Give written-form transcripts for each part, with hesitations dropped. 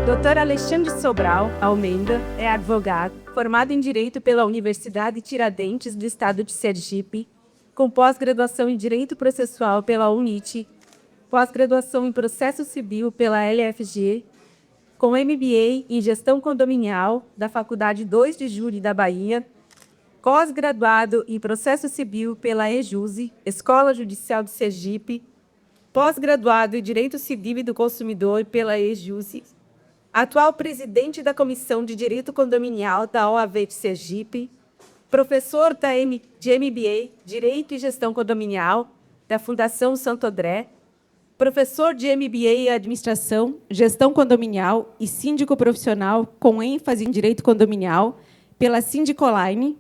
Dr. Alexandre Sobral Almeida é advogado, formado em Direito pela Universidade Tiradentes do Estado de Sergipe, com pós-graduação em Direito Processual pela UNIT, pós-graduação em Processo Civil pela LFG, com MBA em Gestão Condominial da Faculdade 2 de Julho da Bahia, pós-graduado em Processo Civil pela EJUSE, Escola Judicial de Sergipe, pós-graduado em Direito Civil e do Consumidor pela EJUSE, atual presidente da Comissão de Direito Condominial da OAB de Sergipe, professor de MBA, Direito e Gestão Condominial, da Fundação Santo André, professor de MBA em Administração, Gestão Condominial e síndico profissional com ênfase em Direito Condominial pela Sindicoline,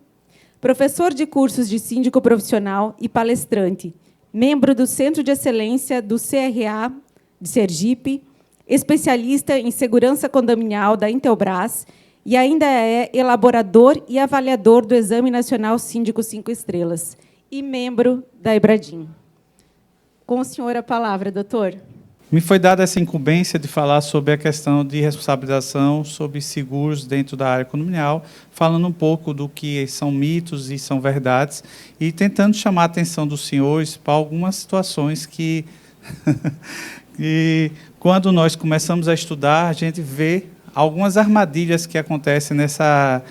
professor de cursos de síndico profissional e palestrante, membro do Centro de Excelência do CRA de Sergipe, especialista em segurança condominial da Intelbras e ainda é elaborador e avaliador do Exame Nacional Síndico 5 Estrelas e membro da Ebradim. Com o senhor a palavra, doutor. Me foi dada essa incumbência de falar sobre a questão de responsabilização sobre seguros dentro da área condominial, falando um pouco do que são mitos e são verdades, e tentando chamar a atenção dos senhores para algumas situações que, que quando nós começamos a estudar, a gente vê algumas armadilhas que acontecem nessa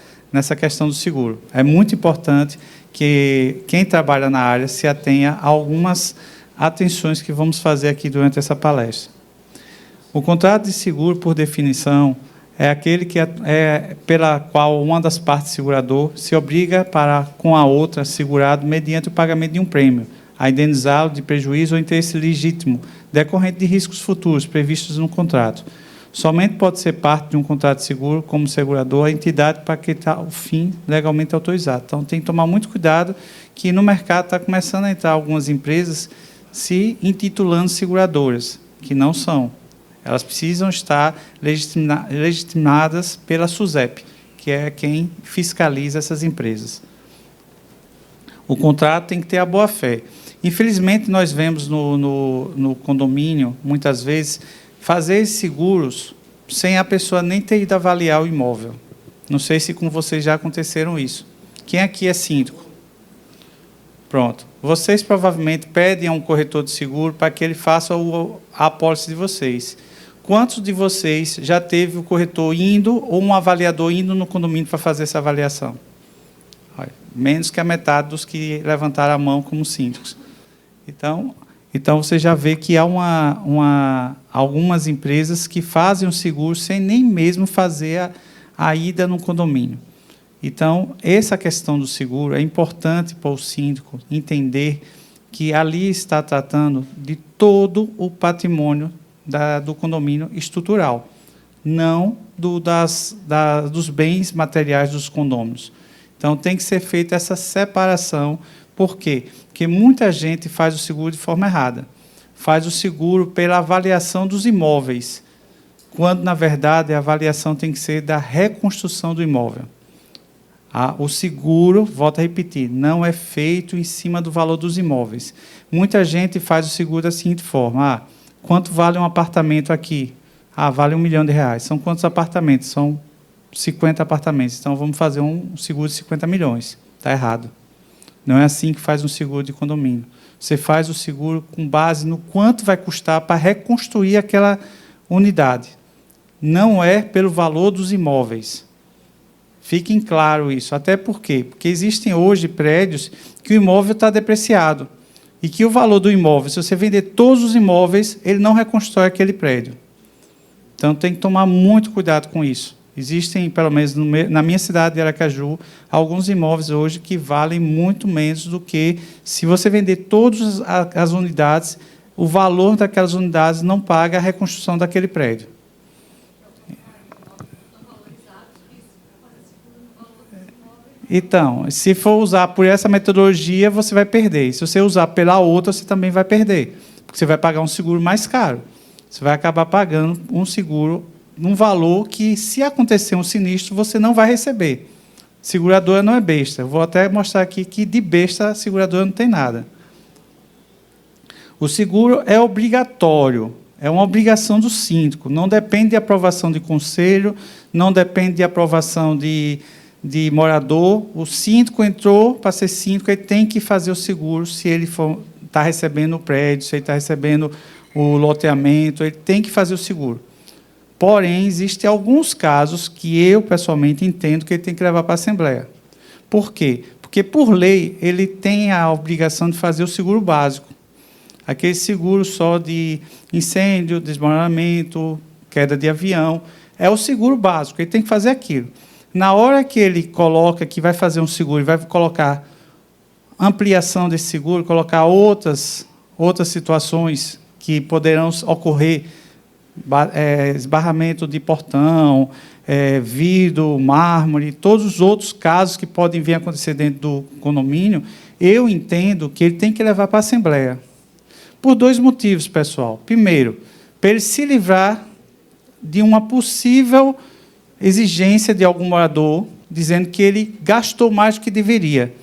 questão do seguro. É muito importante que quem trabalha na área se atenha a algumas atenções que vamos fazer aqui durante essa palestra. O contrato de seguro, por definição, é aquele que pela qual uma das partes segurador se obriga para com a outra segurado mediante o pagamento de um prêmio, a indenizá-lo de prejuízo ou interesse legítimo decorrente de riscos futuros previstos no contrato. Somente pode ser parte de um contrato de seguro como segurador a entidade para que está o fim legalmente autorizado. Então, tem que tomar muito cuidado que no mercado está começando a entrar algumas empresas se intitulando seguradoras, que não são. Elas precisam estar legitimadas pela SUSEP, que é quem fiscaliza essas empresas. O contrato tem que ter a boa-fé. Infelizmente, nós vemos no condomínio, muitas vezes, fazer seguros sem a pessoa nem ter ido avaliar o imóvel. Não sei se com vocês já aconteceram isso. Quem aqui é síndico? Pronto. Vocês provavelmente pedem a um corretor de seguro para que ele faça a apólice de vocês. Quantos de vocês já teve o corretor indo ou um avaliador indo no condomínio para fazer essa avaliação? Olha, menos que a metade dos que levantaram a mão como síndicos. Então você já vê que há algumas empresas que fazem o seguro sem nem mesmo fazer a ida no condomínio. Então, essa questão do seguro é importante para o síndico entender que ali está tratando de todo o patrimônio do condomínio estrutural, não dos bens materiais dos condôminos. Então, tem que ser feita essa separação. Por quê? Porque muita gente faz o seguro de forma errada. Faz o seguro pela avaliação dos imóveis, quando, na verdade, a avaliação tem que ser da reconstrução do imóvel. O seguro, volto a repetir, não é feito em cima do valor dos imóveis. Muita gente faz o seguro da seguinte forma: quanto vale um apartamento aqui? Vale R$1 milhão. São quantos apartamentos? São 50 apartamentos. Então, vamos fazer um seguro de 50 milhões. Está errado. Não é assim que faz um seguro de condomínio. Você faz o seguro com base no quanto vai custar para reconstruir aquela unidade. Não é pelo valor dos imóveis. Fiquem claro isso. Até por quê? Porque existem hoje prédios que o imóvel está depreciado e que o valor do imóvel, se você vender todos os imóveis, ele não reconstrói aquele prédio. Então, tem que tomar muito cuidado com isso. Existem, pelo menos na minha cidade de Aracaju, alguns imóveis hoje que valem muito menos do que, se você vender todas as unidades, o valor daquelas unidades não paga a reconstrução daquele prédio. Então, se for usar por essa metodologia, você vai perder. Se você usar pela outra, você também vai perder, porque você vai pagar um seguro mais caro. Você vai acabar pagando um seguro num valor que, se acontecer um sinistro, você não vai receber. Seguradora não é besta. Eu vou até mostrar aqui que de besta a seguradora não tem nada. O seguro é obrigatório. É uma obrigação do síndico. Não depende de aprovação de conselho, não depende de aprovação de morador. O síndico entrou para ser síndico, ele tem que fazer o seguro se ele está recebendo o prédio, se ele está recebendo o loteamento, ele tem que fazer o seguro. Porém, existem alguns casos que eu, pessoalmente, entendo que ele tem que levar para a Assembleia. Por quê? Porque, por lei, ele tem a obrigação de fazer o seguro básico. Aquele seguro só de incêndio, desmoronamento, queda de avião. É o seguro básico, ele tem que fazer aquilo. Na hora que ele coloca que vai fazer um seguro, ele vai colocar ampliação desse seguro, colocar outras situações que poderão ocorrer, esbarramento de portão, vidro, mármore, todos os outros casos que podem vir a acontecer dentro do condomínio, eu entendo que ele tem que levar para a Assembleia. Por 2 motivos, pessoal. Primeiro, para ele se livrar de uma possível exigência de algum morador, dizendo que ele gastou mais do que deveria.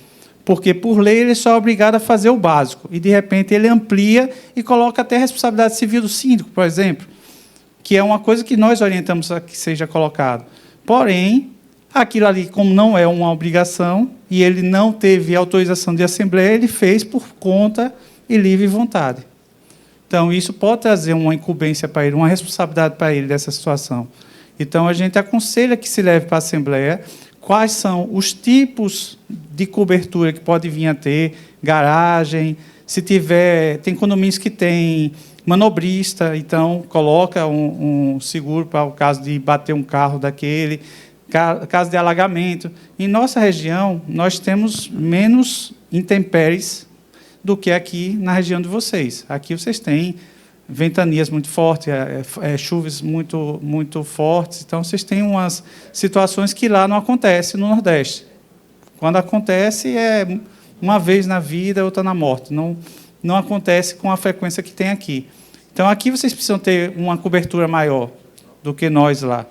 Porque, por lei, ele só é obrigado a fazer o básico. E, de repente, ele amplia e coloca até a responsabilidade civil do síndico, por exemplo, que é uma coisa que nós orientamos a que seja colocado. Porém, aquilo ali, como não é uma obrigação, e ele não teve autorização de Assembleia, ele fez por conta e livre vontade. Então, isso pode trazer uma incumbência para ele, uma responsabilidade para ele dessa situação. Então, a gente aconselha que se leve para a Assembleia quais são os tipos de cobertura que pode vir a ter, garagem, se tiver, tem condomínios que tem manobrista, então coloca um seguro para o caso de bater um carro daquele, caso de alagamento. Em nossa região, nós temos menos intempéries do que aqui na região de vocês. Aqui vocês têm ventanias muito fortes, chuvas muito fortes, então vocês têm umas situações que lá não acontecem no Nordeste. Quando acontece, é uma vez na vida, outra na morte. Não acontece com a frequência que tem aqui. Então, aqui vocês precisam ter uma cobertura maior do que nós lá.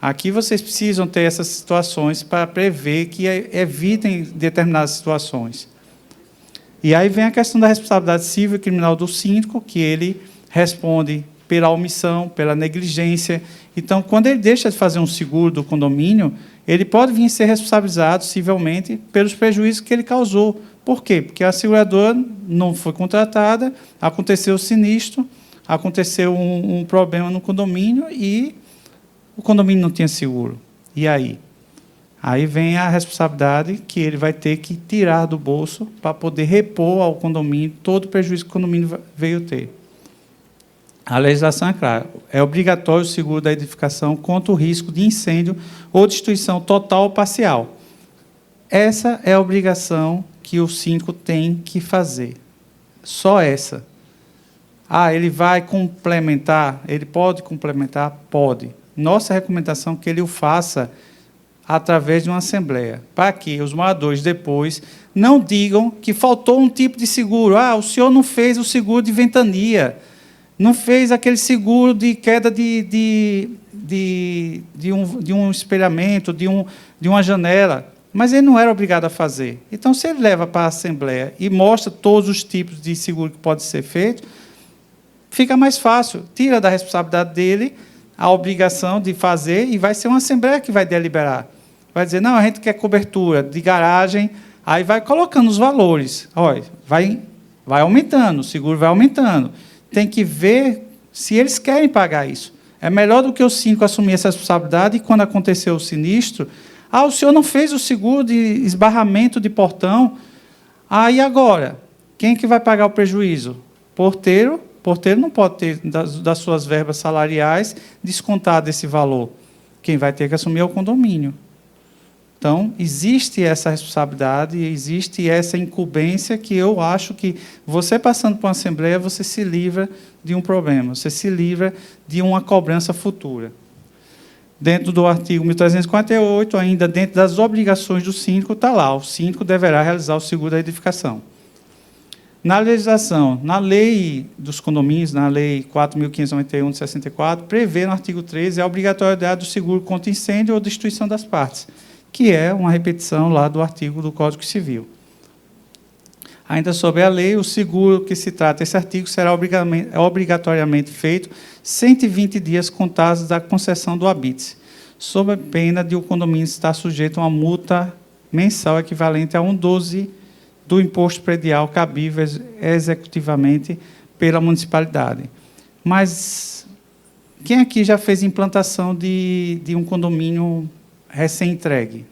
Aqui vocês precisam ter essas situações para prever que evitem determinadas situações. E aí vem a questão da responsabilidade civil e criminal do síndico, que ele responde pela omissão, pela negligência. Então, quando ele deixa de fazer um seguro do condomínio, ele pode vir a ser responsabilizado civilmente pelos prejuízos que ele causou. Por quê? Porque a seguradora não foi contratada, aconteceu o sinistro, aconteceu um problema no condomínio e o condomínio não tinha seguro. E aí? Aí vem a responsabilidade que ele vai ter que tirar do bolso para poder repor ao condomínio todo o prejuízo que o condomínio veio ter. A legislação é clara. É obrigatório o seguro da edificação contra o risco de incêndio ou destruição total ou parcial. Essa é a obrigação que o síndico tem que fazer. Só essa. Ele vai complementar? Ele pode complementar? Pode. Nossa recomendação é que ele o faça através de uma assembleia, para que os moradores depois não digam que faltou um tipo de seguro. O senhor não fez o seguro de ventania, não fez aquele seguro de queda de um espelhamento, de uma janela, mas ele não era obrigado a fazer. Então, se ele leva para a assembleia e mostra todos os tipos de seguro que pode ser feito, fica mais fácil, tira da responsabilidade dele a obrigação de fazer e vai ser uma assembleia que vai deliberar. Vai dizer, não, a gente quer cobertura de garagem, aí vai colocando os valores. Olha, vai aumentando, o seguro vai aumentando. Tem que ver se eles querem pagar isso. É melhor do que o síndico assumir essa responsabilidade e, quando aconteceu o sinistro, o senhor não fez o seguro de esbarramento de portão. E agora? Quem é que vai pagar o prejuízo? Porteiro. Porteiro não pode ter, das suas verbas salariais, descontado esse valor. Quem vai ter que assumir é o condomínio. Então, existe essa responsabilidade, existe essa incumbência que eu acho que você, passando por uma assembleia, você se livra de um problema, você se livra de uma cobrança futura. Dentro do artigo 1348, ainda dentro das obrigações do síndico, está lá, o síndico deverá realizar o seguro da edificação. Na legislação, na lei dos condomínios, na lei 4.591 de 64, prevê no artigo 13 a obrigatoriedade do seguro contra incêndio ou destruição das partes, que é uma repetição lá do artigo do Código Civil. Ainda sobre a lei, o seguro que se trata esse artigo será obrigatoriamente feito 120 dias contados da concessão do habite, sob a pena de o condomínio estar sujeito a uma multa mensal equivalente a 1/12 do imposto predial cabível executivamente pela municipalidade. Mas quem aqui já fez implantação de um condomínio recém-entregue?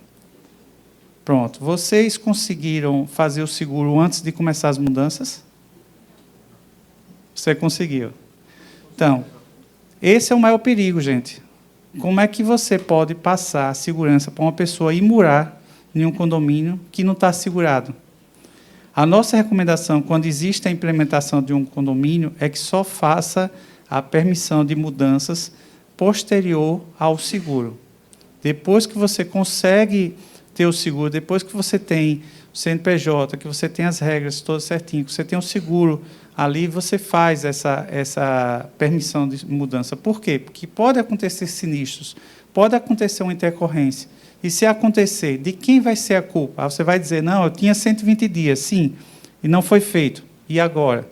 Pronto. Vocês conseguiram fazer o seguro antes de começar as mudanças? Você conseguiu. Então, esse é o maior perigo, gente. Como é que você pode passar a segurança para uma pessoa ir morar em um condomínio que não está assegurado? A nossa recomendação, quando existe a implementação de um condomínio, é que só faça a permissão de mudanças posterior ao seguro. Depois que você consegue ter o seguro, depois que você tem o CNPJ, que você tem as regras todas certinho, que você tem o seguro ali, você faz essa permissão de mudança. Por quê? Porque pode acontecer sinistros, pode acontecer uma intercorrência. E se acontecer, de quem vai ser a culpa? Você vai dizer, não, eu tinha 120 dias, sim, e não foi feito. E agora?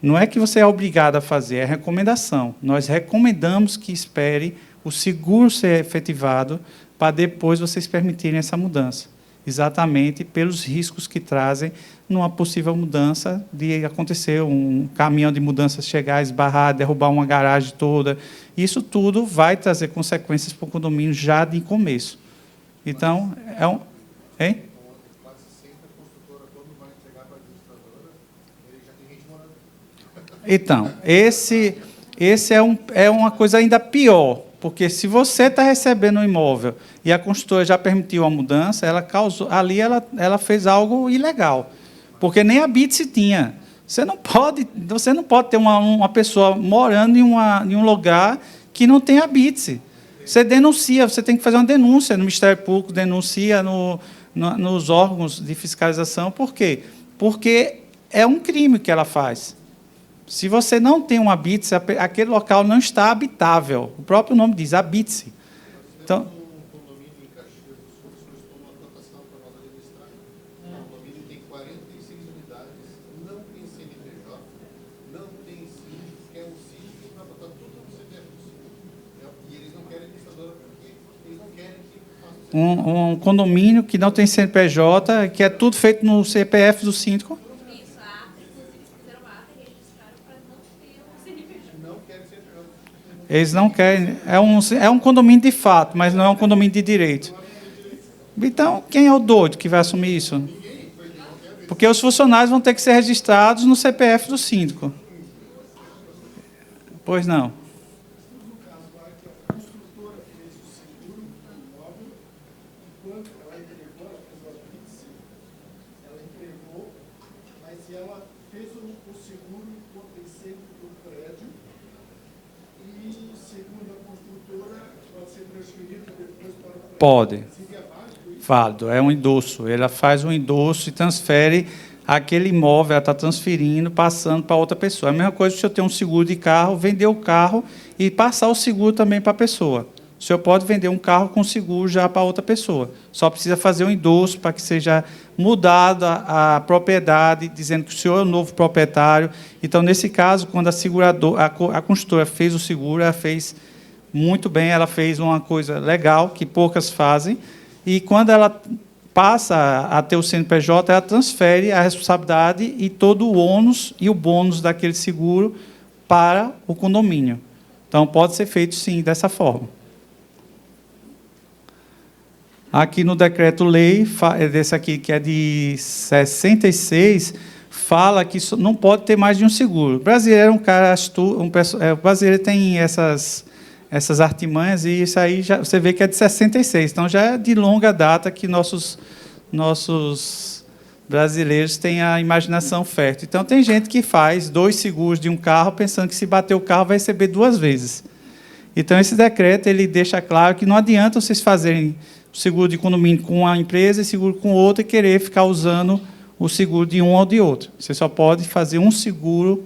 Não é que você é obrigado a fazer, é recomendação. Nós recomendamos que espere o seguro ser efetivado para depois vocês permitirem essa mudança. Exatamente pelos riscos que trazem numa possível mudança de acontecer um caminhão de mudanças chegar, esbarrar, derrubar uma garagem toda. Isso tudo vai trazer consequências para o condomínio já de começo. Então, é um... Hein? Então, esse é uma coisa ainda pior, porque se você está recebendo um imóvel e a construtora já permitiu a mudança, ela fez algo ilegal, porque nem a BITS tinha. Você não pode ter uma pessoa morando em um lugar que não tem a BITS. Você denuncia, você tem que fazer uma denúncia no Ministério Público, denuncia nos órgãos de fiscalização. Por quê? Porque é um crime que ela faz. Se você não tem uma BITS, aquele local não está habitável. O próprio nome diz, habite-se. Então, um condomínio que não tem CNPJ, que é tudo feito no CPF do síndico. Eles não querem. É um condomínio de fato, mas não é um condomínio de direito. Então, quem é o doido que vai assumir isso? Porque os funcionários vão ter que ser registrados no CPF do síndico. Pois não. Pode. Válido, é um endosso. Ela faz um endosso e transfere aquele imóvel, ela está transferindo, passando para outra pessoa. É a mesma coisa se eu tenho um seguro de carro, vender o carro e passar o seguro também para a pessoa. O senhor pode vender um carro com seguro já para outra pessoa. Só precisa fazer um endosso para que seja mudada a propriedade, dizendo que o senhor é o novo proprietário. Então, nesse caso, quando a construtora fez o seguro, ela fez muito bem, ela fez uma coisa legal, que poucas fazem, e quando ela passa a ter o CNPJ, ela transfere a responsabilidade e todo o ônus e o bônus daquele seguro para o condomínio. Então, pode ser feito, sim, dessa forma. Aqui no decreto-lei, desse aqui, que é de 66, fala que não pode ter mais de um seguro. O brasileiro é um cara astuto, o brasileiro tem essas artimanhas, e isso aí já, você vê que é de 66. Então, já é de longa data que nossos brasileiros têm a imaginação fértil. Então, tem gente que faz 2 seguros de um carro, pensando que se bater o carro vai receber 2 vezes. Então, esse decreto ele deixa claro que não adianta vocês fazerem o seguro de condomínio com uma empresa e seguro com outra e querer ficar usando o seguro de um ou de outro. Você só pode fazer um seguro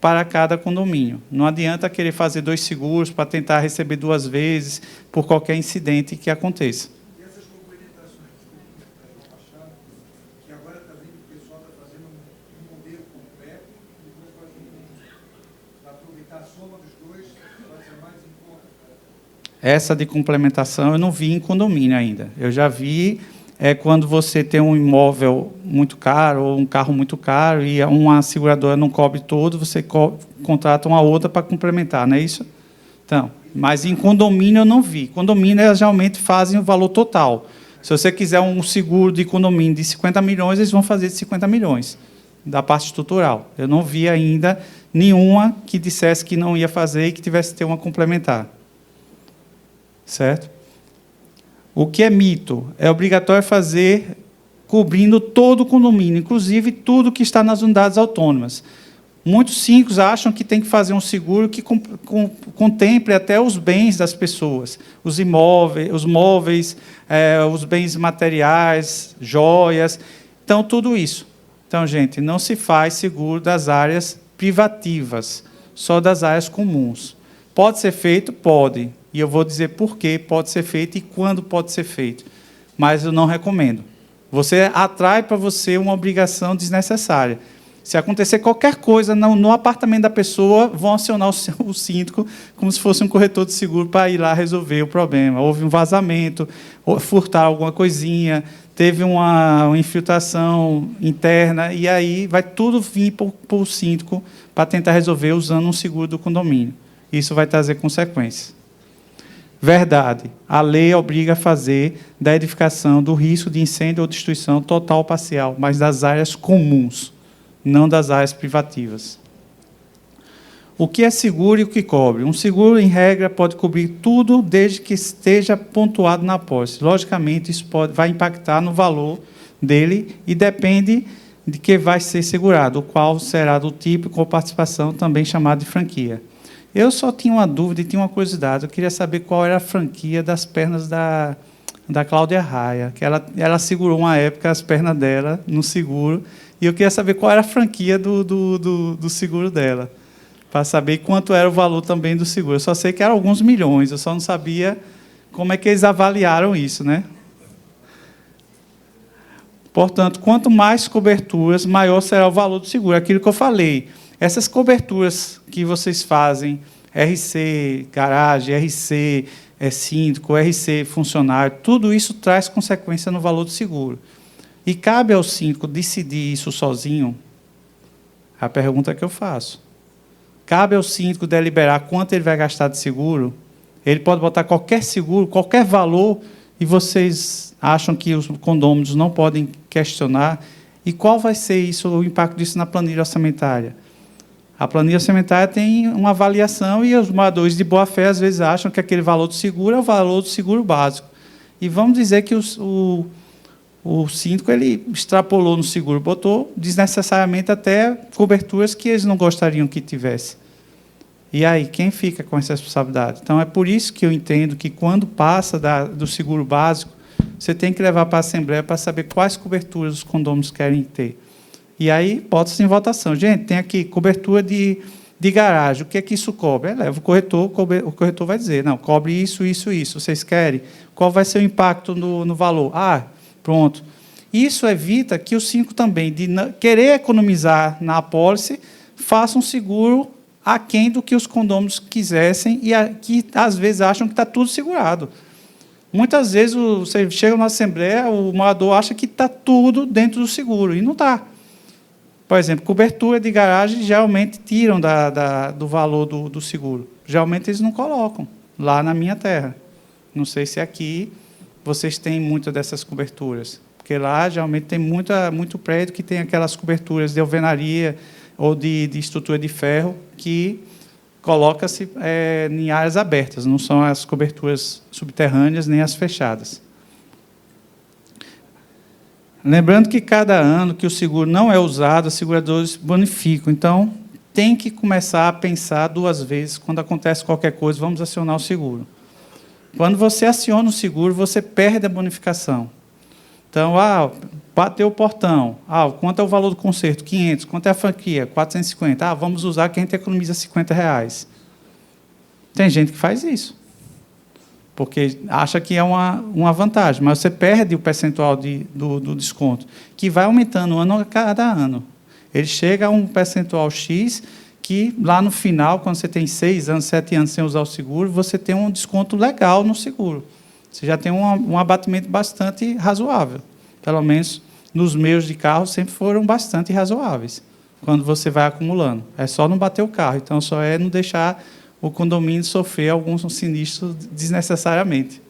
para cada condomínio. Não adianta querer fazer 2 seguros para tentar receber 2 vezes por qualquer incidente que aconteça. E essas complementações, que agora está vendo que o pessoal está fazendo Essa de complementação eu não vi em condomínio ainda. Eu já vi quando você tem um imóvel muito caro ou um carro muito caro e uma seguradora não cobre todo, você contrata uma outra para complementar, não é isso? Então, mas em condomínio eu não vi. Condomínio, elas geralmente fazem o valor total. Se você quiser um seguro de condomínio de 50 milhões, eles vão fazer de 50 milhões, da parte estrutural. Eu não vi ainda nenhuma que dissesse que não ia fazer e que tivesse que ter uma complementar. Certo? O que é mito? É obrigatório fazer cobrindo todo o condomínio, inclusive tudo que está nas unidades autônomas. Muitos síndicos acham que tem que fazer um seguro que contemple até os bens das pessoas, os imóveis, os móveis, os bens materiais, joias, então tudo isso. Então, gente, não se faz seguro das áreas privativas, só das áreas comuns. Pode ser feito? Pode. E eu vou dizer por que pode ser feito e quando pode ser feito. Mas eu não recomendo. Você atrai para você uma obrigação desnecessária. Se acontecer qualquer coisa no apartamento da pessoa, vão acionar o síndico como se fosse um corretor de seguro para ir lá resolver o problema. Houve um vazamento, furtar alguma coisinha, teve uma infiltração interna, e aí vai tudo vir para o síndico para tentar resolver usando um seguro do condomínio. Isso vai trazer consequências. Verdade, a lei obriga a fazer da edificação do risco de incêndio ou destruição total ou parcial, mas das áreas comuns, não das áreas privativas. O que é seguro e o que cobre? Um seguro, em regra, pode cobrir tudo desde que esteja pontuado na apólice. Logicamente, isso vai impactar no valor dele e depende de que vai ser segurado, o qual será do tipo com participação, também chamado de franquia. Eu só tinha uma dúvida e tinha uma curiosidade. Eu queria saber qual era a franquia das pernas da Cláudia Raia, que ela segurou uma época as pernas dela no seguro, e eu queria saber qual era a franquia do seguro dela, para saber quanto era o valor também do seguro. Eu só sei que eram alguns milhões, eu só não sabia como é que eles avaliaram isso, né? Portanto, quanto mais coberturas, maior será o valor do seguro. Aquilo que eu falei, essas coberturas que vocês fazem, RC, garagem, RC, síndico, RC, funcionário, tudo isso traz consequência no valor do seguro. E cabe ao síndico decidir isso sozinho? A pergunta que eu faço. Cabe ao síndico deliberar quanto ele vai gastar de seguro? Ele pode botar qualquer seguro, qualquer valor, e vocês acham que os condôminos não podem questionar? E qual vai ser isso, o impacto disso na planilha orçamentária? A planilha orçamentária tem uma avaliação e os moradores de boa-fé, às vezes, acham que aquele valor do seguro é o valor do seguro básico. E vamos dizer que o síndico ele extrapolou no seguro, botou desnecessariamente até coberturas que eles não gostariam que tivesse. E aí, quem fica com essa responsabilidade? Então, é por isso que eu entendo que, quando passa do seguro básico, você tem que levar para a Assembleia para saber quais coberturas os condôminos querem ter. E aí, bota-se em votação. Gente, tem aqui cobertura de garagem. O que é que isso cobre? Leva o corretor vai dizer, não, cobre isso, isso, isso. Vocês querem? Qual vai ser o impacto no valor? Pronto. Isso evita que o síndico também, de querer economizar na apólice, faça um seguro aquém do que os condôminos quisessem e que, às vezes, acham que está tudo segurado. Muitas vezes, você chega na Assembleia, o morador acha que está tudo dentro do seguro, e não está. Por exemplo, cobertura de garagem, geralmente, tiram do valor do seguro. Geralmente, eles não colocam, lá na minha terra. Não sei se aqui vocês têm muitas dessas coberturas, porque lá, geralmente, tem muito prédio que tem aquelas coberturas de alvenaria ou de estrutura de ferro que coloca-se em áreas abertas, não são as coberturas subterrâneas nem as fechadas. Lembrando que, cada ano que o seguro não é usado, os seguradores bonificam. Então, tem que começar a pensar 2 vezes. Quando acontece qualquer coisa, vamos acionar o seguro. Quando você aciona o seguro, você perde a bonificação. Então, bateu o portão. Quanto é o valor do conserto? 500. Quanto é a franquia? 450. Vamos usar que a gente economiza R$50. Tem gente que faz isso, porque acha que é uma vantagem, mas você perde o percentual do desconto, que vai aumentando ano a cada ano. Ele chega a um percentual X, que lá no final, quando você tem 6 anos, 7 anos sem usar o seguro, você tem um desconto legal no seguro. Você já tem um abatimento bastante razoável. Pelo menos nos meus de carro sempre foram bastante razoáveis, quando você vai acumulando. É só não bater o carro, então só é não deixar o condomínio sofrer algum sinistro desnecessariamente.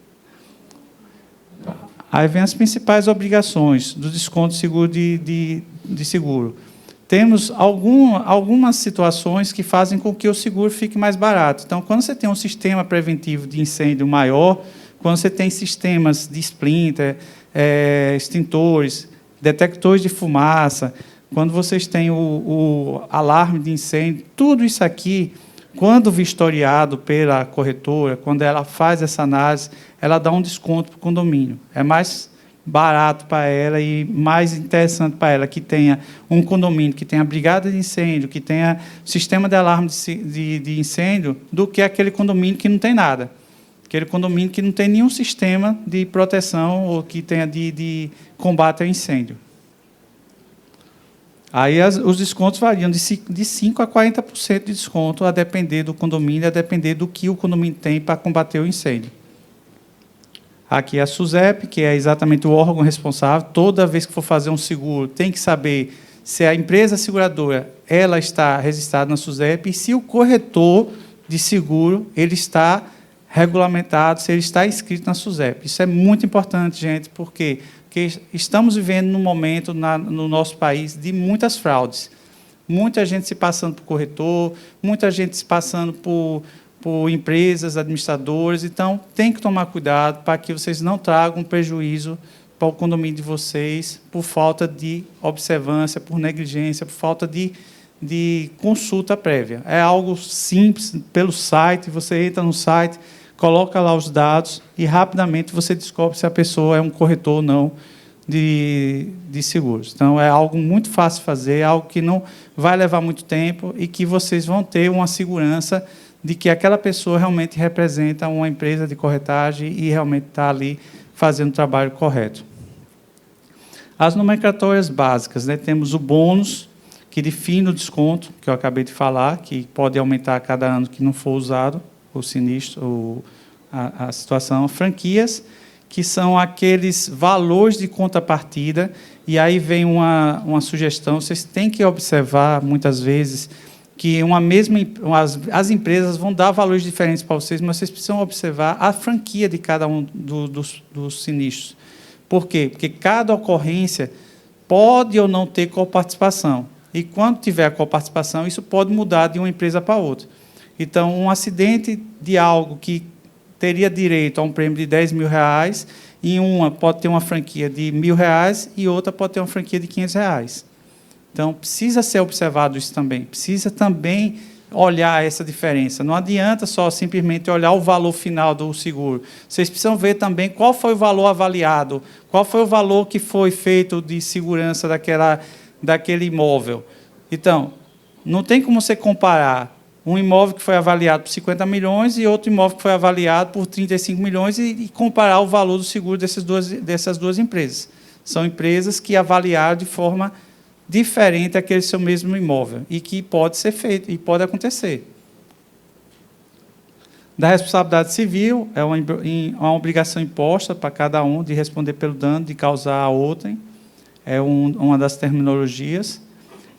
Aí vem as principais obrigações do desconto seguro de seguro. Temos algumas situações que fazem com que o seguro fique mais barato. Então, quando você tem um sistema preventivo de incêndio maior, quando você tem sistemas de splinter, extintores, detectores de fumaça, quando vocês têm o alarme de incêndio, tudo isso aqui, quando vistoriado pela corretora, quando ela faz essa análise, ela dá um desconto para o condomínio. É mais barato para ela e mais interessante para ela que tenha um condomínio que tenha brigada de incêndio, que tenha sistema de alarme de incêndio, do que aquele condomínio que não tem nada. Aquele condomínio que não tem nenhum sistema de proteção ou que tenha de combate ao incêndio. Aí os descontos variam de 5% a 40% de desconto, a depender do condomínio, a depender do que o condomínio tem para combater o incêndio. Aqui é a SUSEP, que é exatamente o órgão responsável. Toda vez que for fazer um seguro, tem que saber se a empresa seguradora ela está registrada na SUSEP e se o corretor de seguro ele está regulamentado, se ele está inscrito na SUSEP. Isso é muito importante, gente, porque estamos vivendo num momento no nosso país de muitas fraudes. Muita gente se passando por corretor, muita gente se passando por empresas, administradores. Então, tem que tomar cuidado para que vocês não tragam prejuízo para o condomínio de vocês por falta de observância, por negligência, por falta de consulta prévia. É algo simples, pelo site, você entra no site, coloca lá os dados e, rapidamente, você descobre se a pessoa é um corretor ou não de seguros. Então, é algo muito fácil de fazer, algo que não vai levar muito tempo e que vocês vão ter uma segurança de que aquela pessoa realmente representa uma empresa de corretagem e realmente está ali fazendo o trabalho correto. As nomenclaturas básicas, né? Temos o bônus, que define o desconto, que eu acabei de falar, que pode aumentar a cada ano que não for usado o sinistro, a situação. Franquias, que são aqueles valores de contrapartida, e aí vem uma sugestão, vocês têm que observar, muitas vezes, que as empresas vão dar valores diferentes para vocês, mas vocês precisam observar a franquia de cada um dos sinistros. Por quê? Porque cada ocorrência pode ou não ter coparticipação. E, quando tiver coparticipação, isso pode mudar de uma empresa para outra. Então, um acidente de algo que teria direito a um prêmio de R$10 mil, e uma pode ter uma franquia de R$1.000 e outra pode ter uma franquia de R$500. Então, precisa ser observado isso também. Precisa também olhar essa diferença. Não adianta só simplesmente olhar o valor final do seguro. Vocês precisam ver também qual foi o valor avaliado, qual foi o valor que foi feito de segurança daquele imóvel. Então, não tem como você comparar um imóvel que foi avaliado por 50 milhões e outro imóvel que foi avaliado por 35 milhões e comparar o valor do seguro dessas duas empresas. São empresas que avaliaram de forma diferente aquele seu mesmo imóvel e que pode ser feito e pode acontecer. Da responsabilidade civil, é uma obrigação imposta para cada um de responder pelo dano de causar a outrem, é uma das terminologias.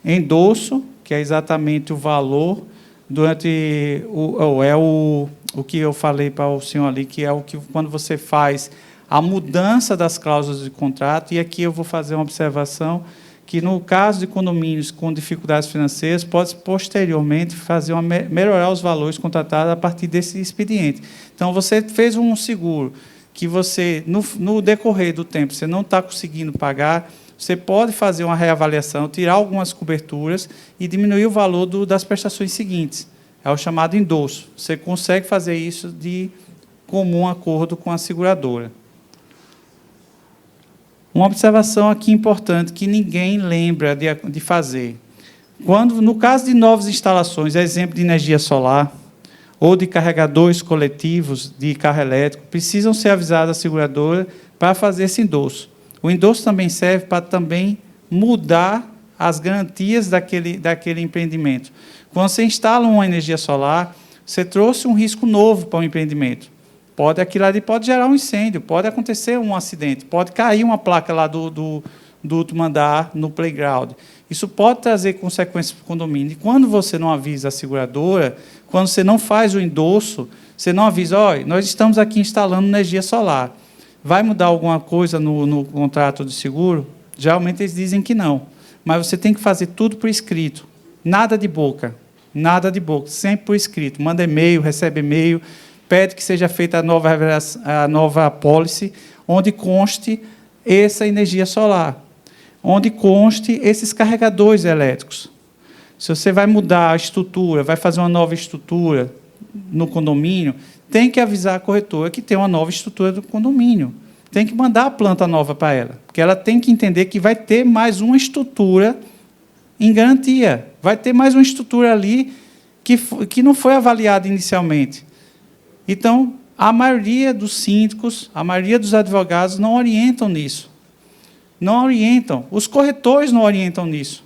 Endosso, que é exatamente o valor durante o que eu falei para o senhor ali, que é o que quando você faz a mudança das cláusulas de contrato, e aqui eu vou fazer uma observação que, no caso de condomínios com dificuldades financeiras, pode posteriormente melhorar os valores contratados a partir desse expediente. Então, você fez um seguro que você, no decorrer do tempo, você não está conseguindo pagar, você pode fazer uma reavaliação, tirar algumas coberturas e diminuir o valor das prestações seguintes. É o chamado endosso. Você consegue fazer isso de comum acordo com a seguradora. Uma observação aqui importante que ninguém lembra de fazer. No caso de novas instalações, exemplo de energia solar ou de carregadores coletivos de carro elétrico, precisam ser avisados a seguradora para fazer esse endosso. O endosso também serve para também mudar as garantias daquele empreendimento. Quando você instala uma energia solar, você trouxe um risco novo para o empreendimento. Aquilo ali pode gerar um incêndio, pode acontecer um acidente, pode cair uma placa lá do último andar no playground. Isso pode trazer consequências para o condomínio. E quando você não avisa a seguradora, quando você não faz o endosso, você não avisa, olha, nós estamos aqui instalando energia solar. Vai mudar alguma coisa no contrato de seguro? Geralmente eles dizem que não. Mas você tem que fazer tudo por escrito. Nada de boca. Nada de boca. Sempre por escrito. Manda e-mail, recebe e-mail, pede que seja feita a nova apólice, onde conste essa energia solar, onde conste esses carregadores elétricos. Se você vai mudar a estrutura, vai fazer uma nova estrutura no condomínio, tem que avisar a corretora que tem uma nova estrutura do condomínio. Tem que mandar a planta nova para ela, porque ela tem que entender que vai ter mais uma estrutura em garantia. Vai ter mais uma estrutura ali que não foi avaliada inicialmente. Então, a maioria dos síndicos, a maioria dos advogados não orientam nisso. Não orientam. Os corretores não orientam nisso.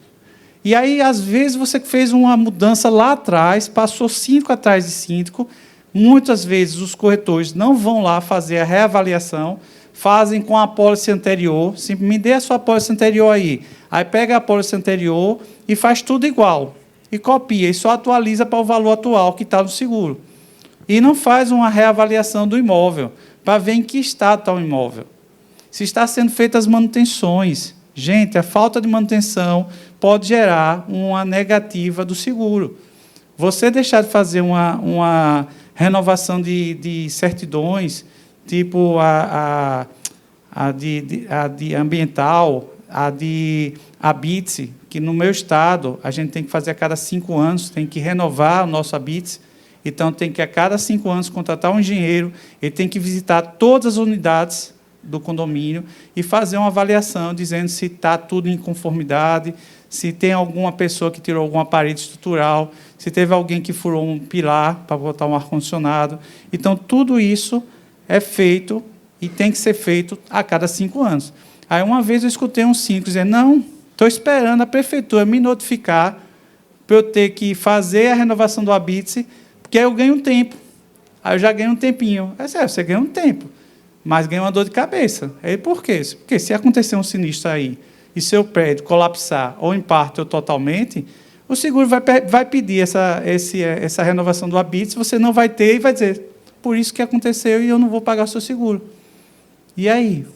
E aí, às vezes, você fez uma mudança lá atrás, passou síndico atrás de síndico, muitas vezes os corretores não vão lá fazer a reavaliação, fazem com a apólice anterior, me dê a sua apólice anterior aí. Aí pega a apólice anterior e faz tudo igual. E copia, e só atualiza para o valor atual que está no seguro. E não faz uma reavaliação do imóvel, para ver em que estado está o imóvel. Se está sendo feitas as manutenções. Gente, a falta de manutenção pode gerar uma negativa do seguro. Você deixar de fazer uma renovação de certidões, tipo a de ambiental, a de habite, que no meu estado a gente tem que fazer a cada 5 anos, tem que renovar o nosso habite. Então, tem que, a cada 5 anos, contratar um engenheiro, ele tem que visitar todas as unidades do condomínio e fazer uma avaliação, dizendo se está tudo em conformidade, se tem alguma pessoa que tirou alguma parede estrutural, se teve alguém que furou um pilar para botar um ar-condicionado. Então, tudo isso é feito e tem que ser feito a cada 5 anos. Aí, uma vez, eu escutei um síndico dizer, não, estou esperando a prefeitura me notificar para eu ter que fazer a renovação do habite, porque aí eu ganho um tempo. Aí eu já ganho um tempinho. Você ganha um tempo, mas ganha uma dor de cabeça. Aí, por quê? Porque se acontecer um sinistro aí e seu prédio colapsar, ou em parte ou totalmente, o seguro vai pedir essa renovação do habite, você não vai ter e vai dizer, por isso que aconteceu e eu não vou pagar o seu seguro. E aí?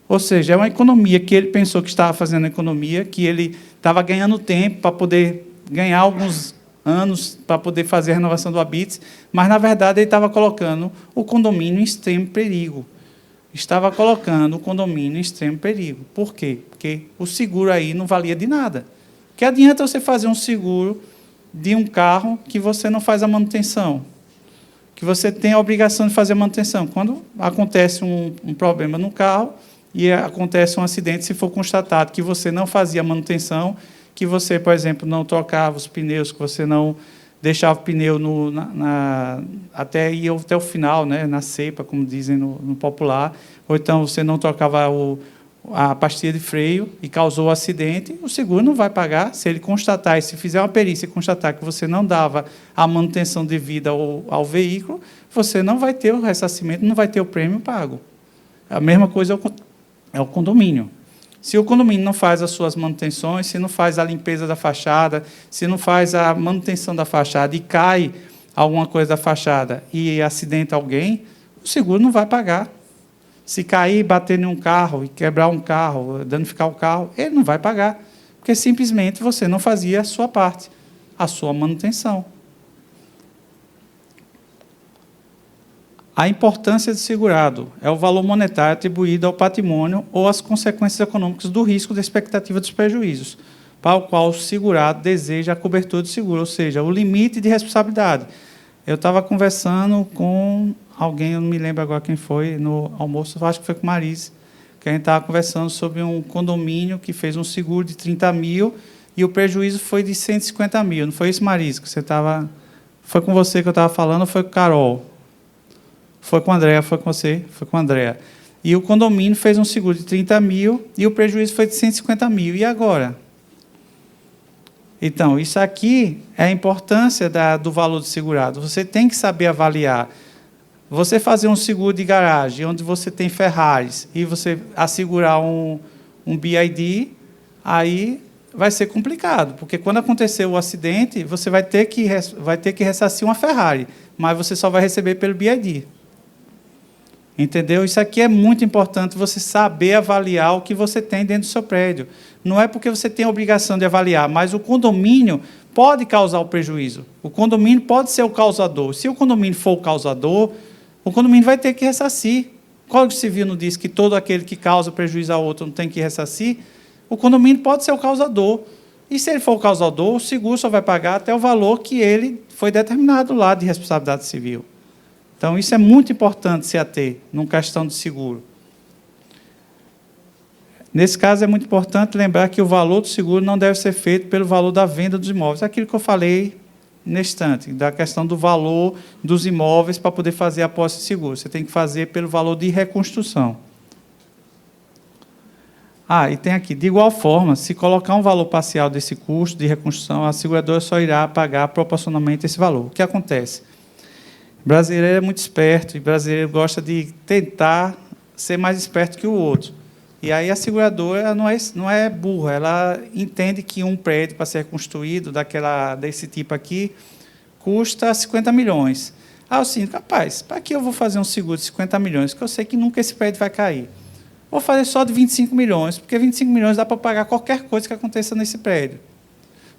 Ou seja, é uma economia que ele pensou que estava fazendo economia, que ele estava ganhando tempo para poder ganhar alguns anos para poder fazer a renovação do habite, mas, na verdade, ele estava colocando o condomínio em extremo perigo. Estava colocando o condomínio em extremo perigo. Por quê? Porque o seguro aí não valia de nada. Que adianta você fazer um seguro de um carro que você não faz a manutenção? Que você tem a obrigação de fazer a manutenção. Quando acontece um problema no carro e acontece um acidente, se for constatado que você não fazia a manutenção, que você, por exemplo, não trocava os pneus, que você não deixava o pneu até ir até o final, né, na cepa, como dizem no popular, ou então você não trocava a pastilha de freio e causou o acidente, o seguro não vai pagar. Se ele constatar, e se fizer uma perícia e constatar que você não dava a manutenção devida ao veículo, você não vai ter o ressarcimento, não vai ter o prêmio pago. A mesma coisa é o condomínio. Se o condomínio não faz as suas manutenções, se não faz a limpeza da fachada, se não faz a manutenção da fachada e cai alguma coisa da fachada e acidenta alguém, o seguro não vai pagar. Se cair, bater em um carro e quebrar um carro, danificar o carro, ele não vai pagar, porque simplesmente você não fazia a sua parte, a sua manutenção. A importância do segurado é o valor monetário atribuído ao patrimônio ou às consequências econômicas do risco da expectativa dos prejuízos, para o qual o segurado deseja a cobertura do seguro, ou seja, o limite de responsabilidade. Eu estava conversando com alguém, eu não me lembro agora quem foi, no almoço, acho que foi com Marise, que a gente estava conversando sobre um condomínio que fez um seguro de 30 mil e o prejuízo foi de 150 mil. Não foi isso, Marise, que você estava... Foi com você que eu estava falando ou foi com Carol? Foi com a Andréa, foi com você? Foi com a Andréa. E o condomínio fez um seguro de 30 mil e o prejuízo foi de 150 mil. E agora? Então, isso aqui é a importância do valor do segurado. Você tem que saber avaliar. Você fazer um seguro de garagem, onde você tem Ferraris, e você assegurar um BID, aí vai ser complicado, porque quando acontecer o acidente, você vai ter que ressarcir uma Ferrari, mas você só vai receber pelo BID. Entendeu? Isso aqui é muito importante, você saber avaliar o que você tem dentro do seu prédio. Não é porque você tem a obrigação de avaliar, mas o condomínio pode causar o prejuízo. O condomínio pode ser o causador. Se o condomínio for o causador, o condomínio vai ter que ressarcir. O Código Civil não diz que todo aquele que causa prejuízo a outro não tem que ressarcir? O condomínio pode ser o causador. E se ele for o causador, o seguro só vai pagar até o valor que ele foi determinado lá de responsabilidade civil. Então, isso é muito importante se ater numa questão de seguro. Nesse caso, é muito importante lembrar que o valor do seguro não deve ser feito pelo valor da venda dos imóveis. É aquilo que eu falei nesse instante, da questão do valor dos imóveis para poder fazer a posse de seguro. Você tem que fazer pelo valor de reconstrução. E tem aqui, de igual forma, se colocar um valor parcial desse custo de reconstrução, a seguradora só irá pagar proporcionalmente esse valor. O que acontece? O brasileiro é muito esperto, e o brasileiro gosta de tentar ser mais esperto que o outro. E aí a seguradora não é burra, ela entende que um prédio para ser reconstruído desse tipo aqui custa 50 milhões. Eu sinto, rapaz, para que eu vou fazer um seguro de 50 milhões, que eu sei que nunca esse prédio vai cair? Vou fazer só de 25 milhões, porque 25 milhões dá para pagar qualquer coisa que aconteça nesse prédio.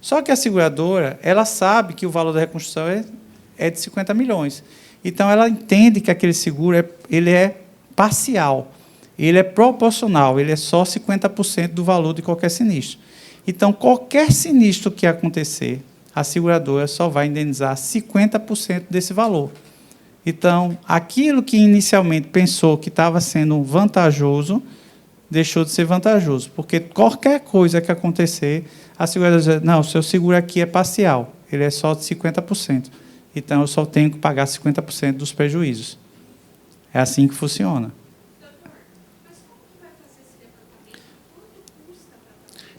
Só que a seguradora, ela sabe que o valor da reconstrução é de 50 milhões. Então, ela entende que aquele seguro ele é parcial, ele é proporcional, ele é só 50% do valor de qualquer sinistro. Então, qualquer sinistro que acontecer, a seguradora só vai indenizar 50% desse valor. Então, aquilo que inicialmente pensou que estava sendo vantajoso, deixou de ser vantajoso, porque qualquer coisa que acontecer, a seguradora diz, não, o seu seguro aqui é parcial, ele é só de 50%. Então, eu só tenho que pagar 50% dos prejuízos. É assim que funciona.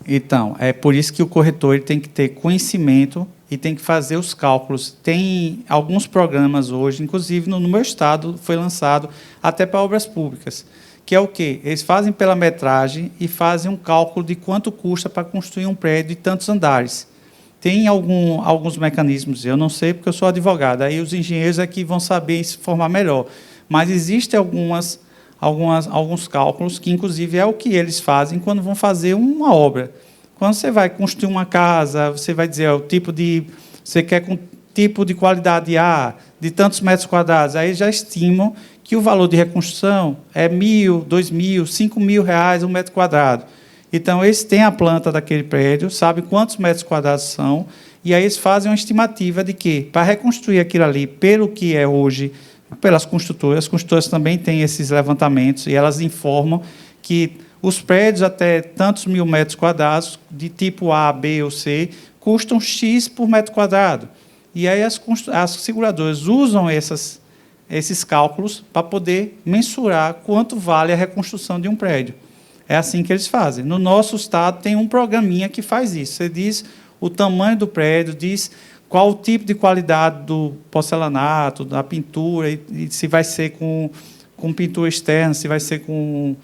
Então, é por isso que o corretor ele tem que ter conhecimento e tem que fazer os cálculos. Tem alguns programas hoje, inclusive no meu estado, foi lançado até para obras públicas, que é o quê? Eles fazem pela metragem e fazem um cálculo de quanto custa para construir um prédio de tantos andares. Tem alguns mecanismos, eu não sei porque eu sou advogado, aí os engenheiros é que vão saber se formar melhor, mas existem alguns cálculos que, inclusive, é o que eles fazem quando vão fazer uma obra. Quando você vai construir uma casa, você vai dizer você quer com tipo de qualidade A, de tantos metros quadrados, aí já estimam que o valor de reconstrução é R$1.000, R$2.000, R$5.000 um metro quadrado. Então, eles têm a planta daquele prédio, sabem quantos metros quadrados são, e aí eles fazem uma estimativa de que, para reconstruir aquilo ali, pelo que é hoje, pelas construtoras, as construtoras também têm esses levantamentos, e elas informam que os prédios até tantos mil metros quadrados, de tipo A, B ou C, custam X por metro quadrado. E aí as seguradoras usam esses cálculos para poder mensurar quanto vale a reconstrução de um prédio. É assim que eles fazem. No nosso estado, tem um programinha que faz isso. Você diz o tamanho do prédio, diz qual o tipo de qualidade do porcelanato, da pintura, e se vai ser com pintura externa, se vai ser com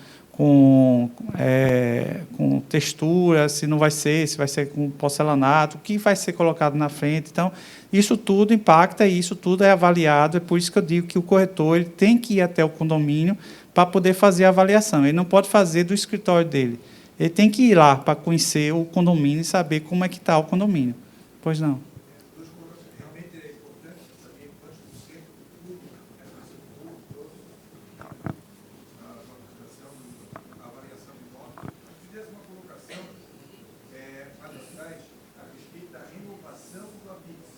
textura, se não vai ser, se vai ser com porcelanato, o que vai ser colocado na frente. Então, isso tudo impacta e isso tudo é avaliado. É por isso que eu digo que o corretor ele tem que ir até o condomínio para poder fazer a avaliação. Ele não pode fazer do escritório dele. Ele tem que ir lá para conhecer o condomínio e saber como é que está o condomínio. Pois não. Realmente é importante saber quantos por cento do público é a avaliação de nota. Eu fizesse uma colocação para o site a respeito da renovação do ABITS.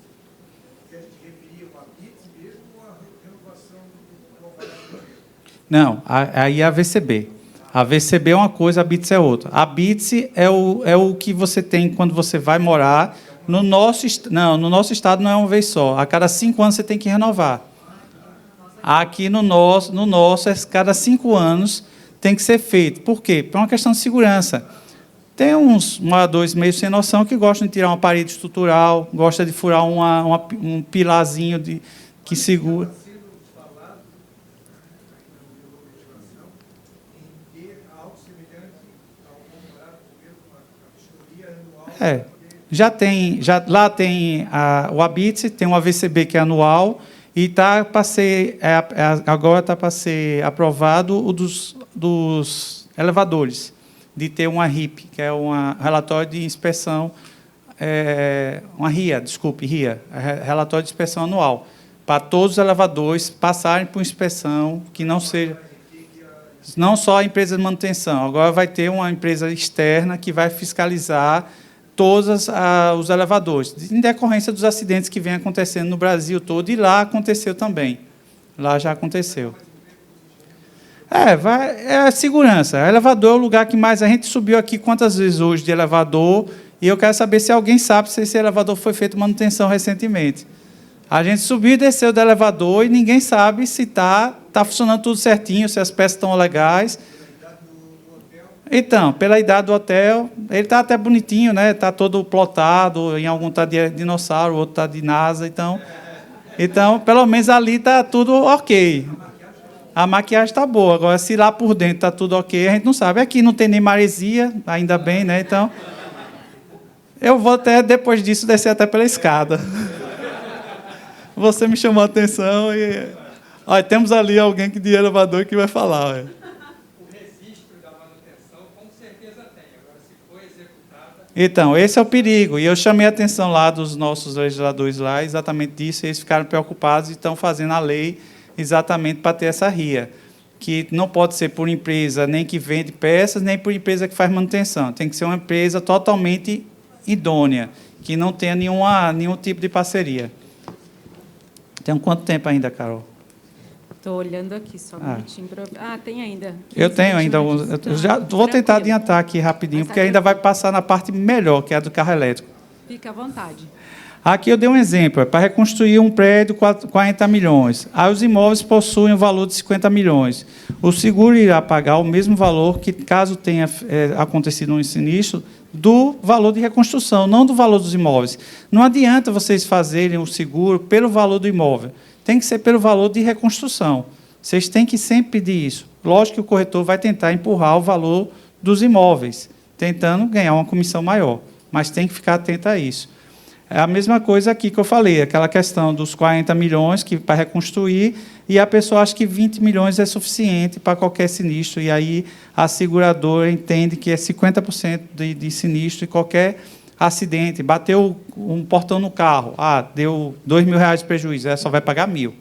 Se a gente referia ao ABITS mesmo ou a renovação do avaliação? Não, aí é a VCB. A VCB é uma coisa, a BITS é outra. A BITS é o que você tem quando você vai morar. No nosso estado não é uma vez só. A cada 5 anos você tem que renovar. Aqui no nosso cada 5 anos tem que ser feito. Por quê? Por uma questão de segurança. Tem uns moradores meio sem noção que gostam de tirar uma parede estrutural, gostam de furar um pilarzinho que segura. Está sendo falado pela legislação em ter algo semelhante ao contrato mesmo, uma vistoria anual. Lá tem o ABITS, tem um AVCB que é anual, e agora está para ser aprovado o dos elevadores, de ter uma RIP, que é um relatório de inspeção, uma RIA, relatório de inspeção anual, para todos os elevadores passarem por inspeção, que não seja... Não só a empresa de manutenção, agora vai ter uma empresa externa que vai fiscalizar todos os elevadores, em decorrência dos acidentes que vêm acontecendo no Brasil todo, e lá aconteceu também. Lá já aconteceu. É a segurança. O elevador é o lugar que mais... A gente subiu aqui quantas vezes hoje de elevador, e eu quero saber se alguém sabe se esse elevador foi feito manutenção recentemente. A gente subiu e desceu do elevador e ninguém sabe se está funcionando tudo certinho, se as peças estão legais. Então, pela idade do hotel, ele está até bonitinho, né? Está todo plotado, em algum está de dinossauro, outro está de NASA, então, pelo menos ali está tudo ok. A maquiagem está boa, agora se lá por dentro está tudo ok, a gente não sabe. Aqui não tem nem maresia, ainda bem, né? Então, eu vou até, depois disso, descer até pela escada. Você me chamou a atenção e... Olha, temos ali alguém de elevador que vai falar. Olha. Então, esse é o perigo. E eu chamei a atenção lá dos nossos legisladores lá, exatamente disso, e eles ficaram preocupados e estão fazendo a lei exatamente para ter essa RIA, que não pode ser por empresa nem que vende peças, nem por empresa que faz manutenção. Tem que ser uma empresa totalmente idônea, que não tenha nenhum tipo de parceria. Tem quanto tempo ainda, Carol? Estou olhando aqui, só um minutinho. Tem ainda. Eu tenho ainda alguns. Eu já vou tentar adiantar aqui rapidinho, porque ainda vai passar na parte melhor, que é a do carro elétrico. Fica à vontade. Aqui eu dei um exemplo, para reconstruir um prédio, 40 milhões. Aí os imóveis possuem um valor de 50 milhões. O seguro irá pagar o mesmo valor que, caso tenha acontecido um sinistro, do valor de reconstrução, não do valor dos imóveis. Não adianta vocês fazerem o seguro pelo valor do imóvel. Tem que ser pelo valor de reconstrução. Vocês têm que sempre pedir isso. Lógico que o corretor vai tentar empurrar o valor dos imóveis, tentando ganhar uma comissão maior, mas tem que ficar atento a isso. É a mesma coisa aqui que eu falei, aquela questão dos 40 milhões para reconstruir, e a pessoa acha que 20 milhões é suficiente para qualquer sinistro, e aí a seguradora entende que é 50% de sinistro e qualquer acidente, bateu um portão no carro, deu R$2.000 de prejuízo, ela só vai pagar 1.000.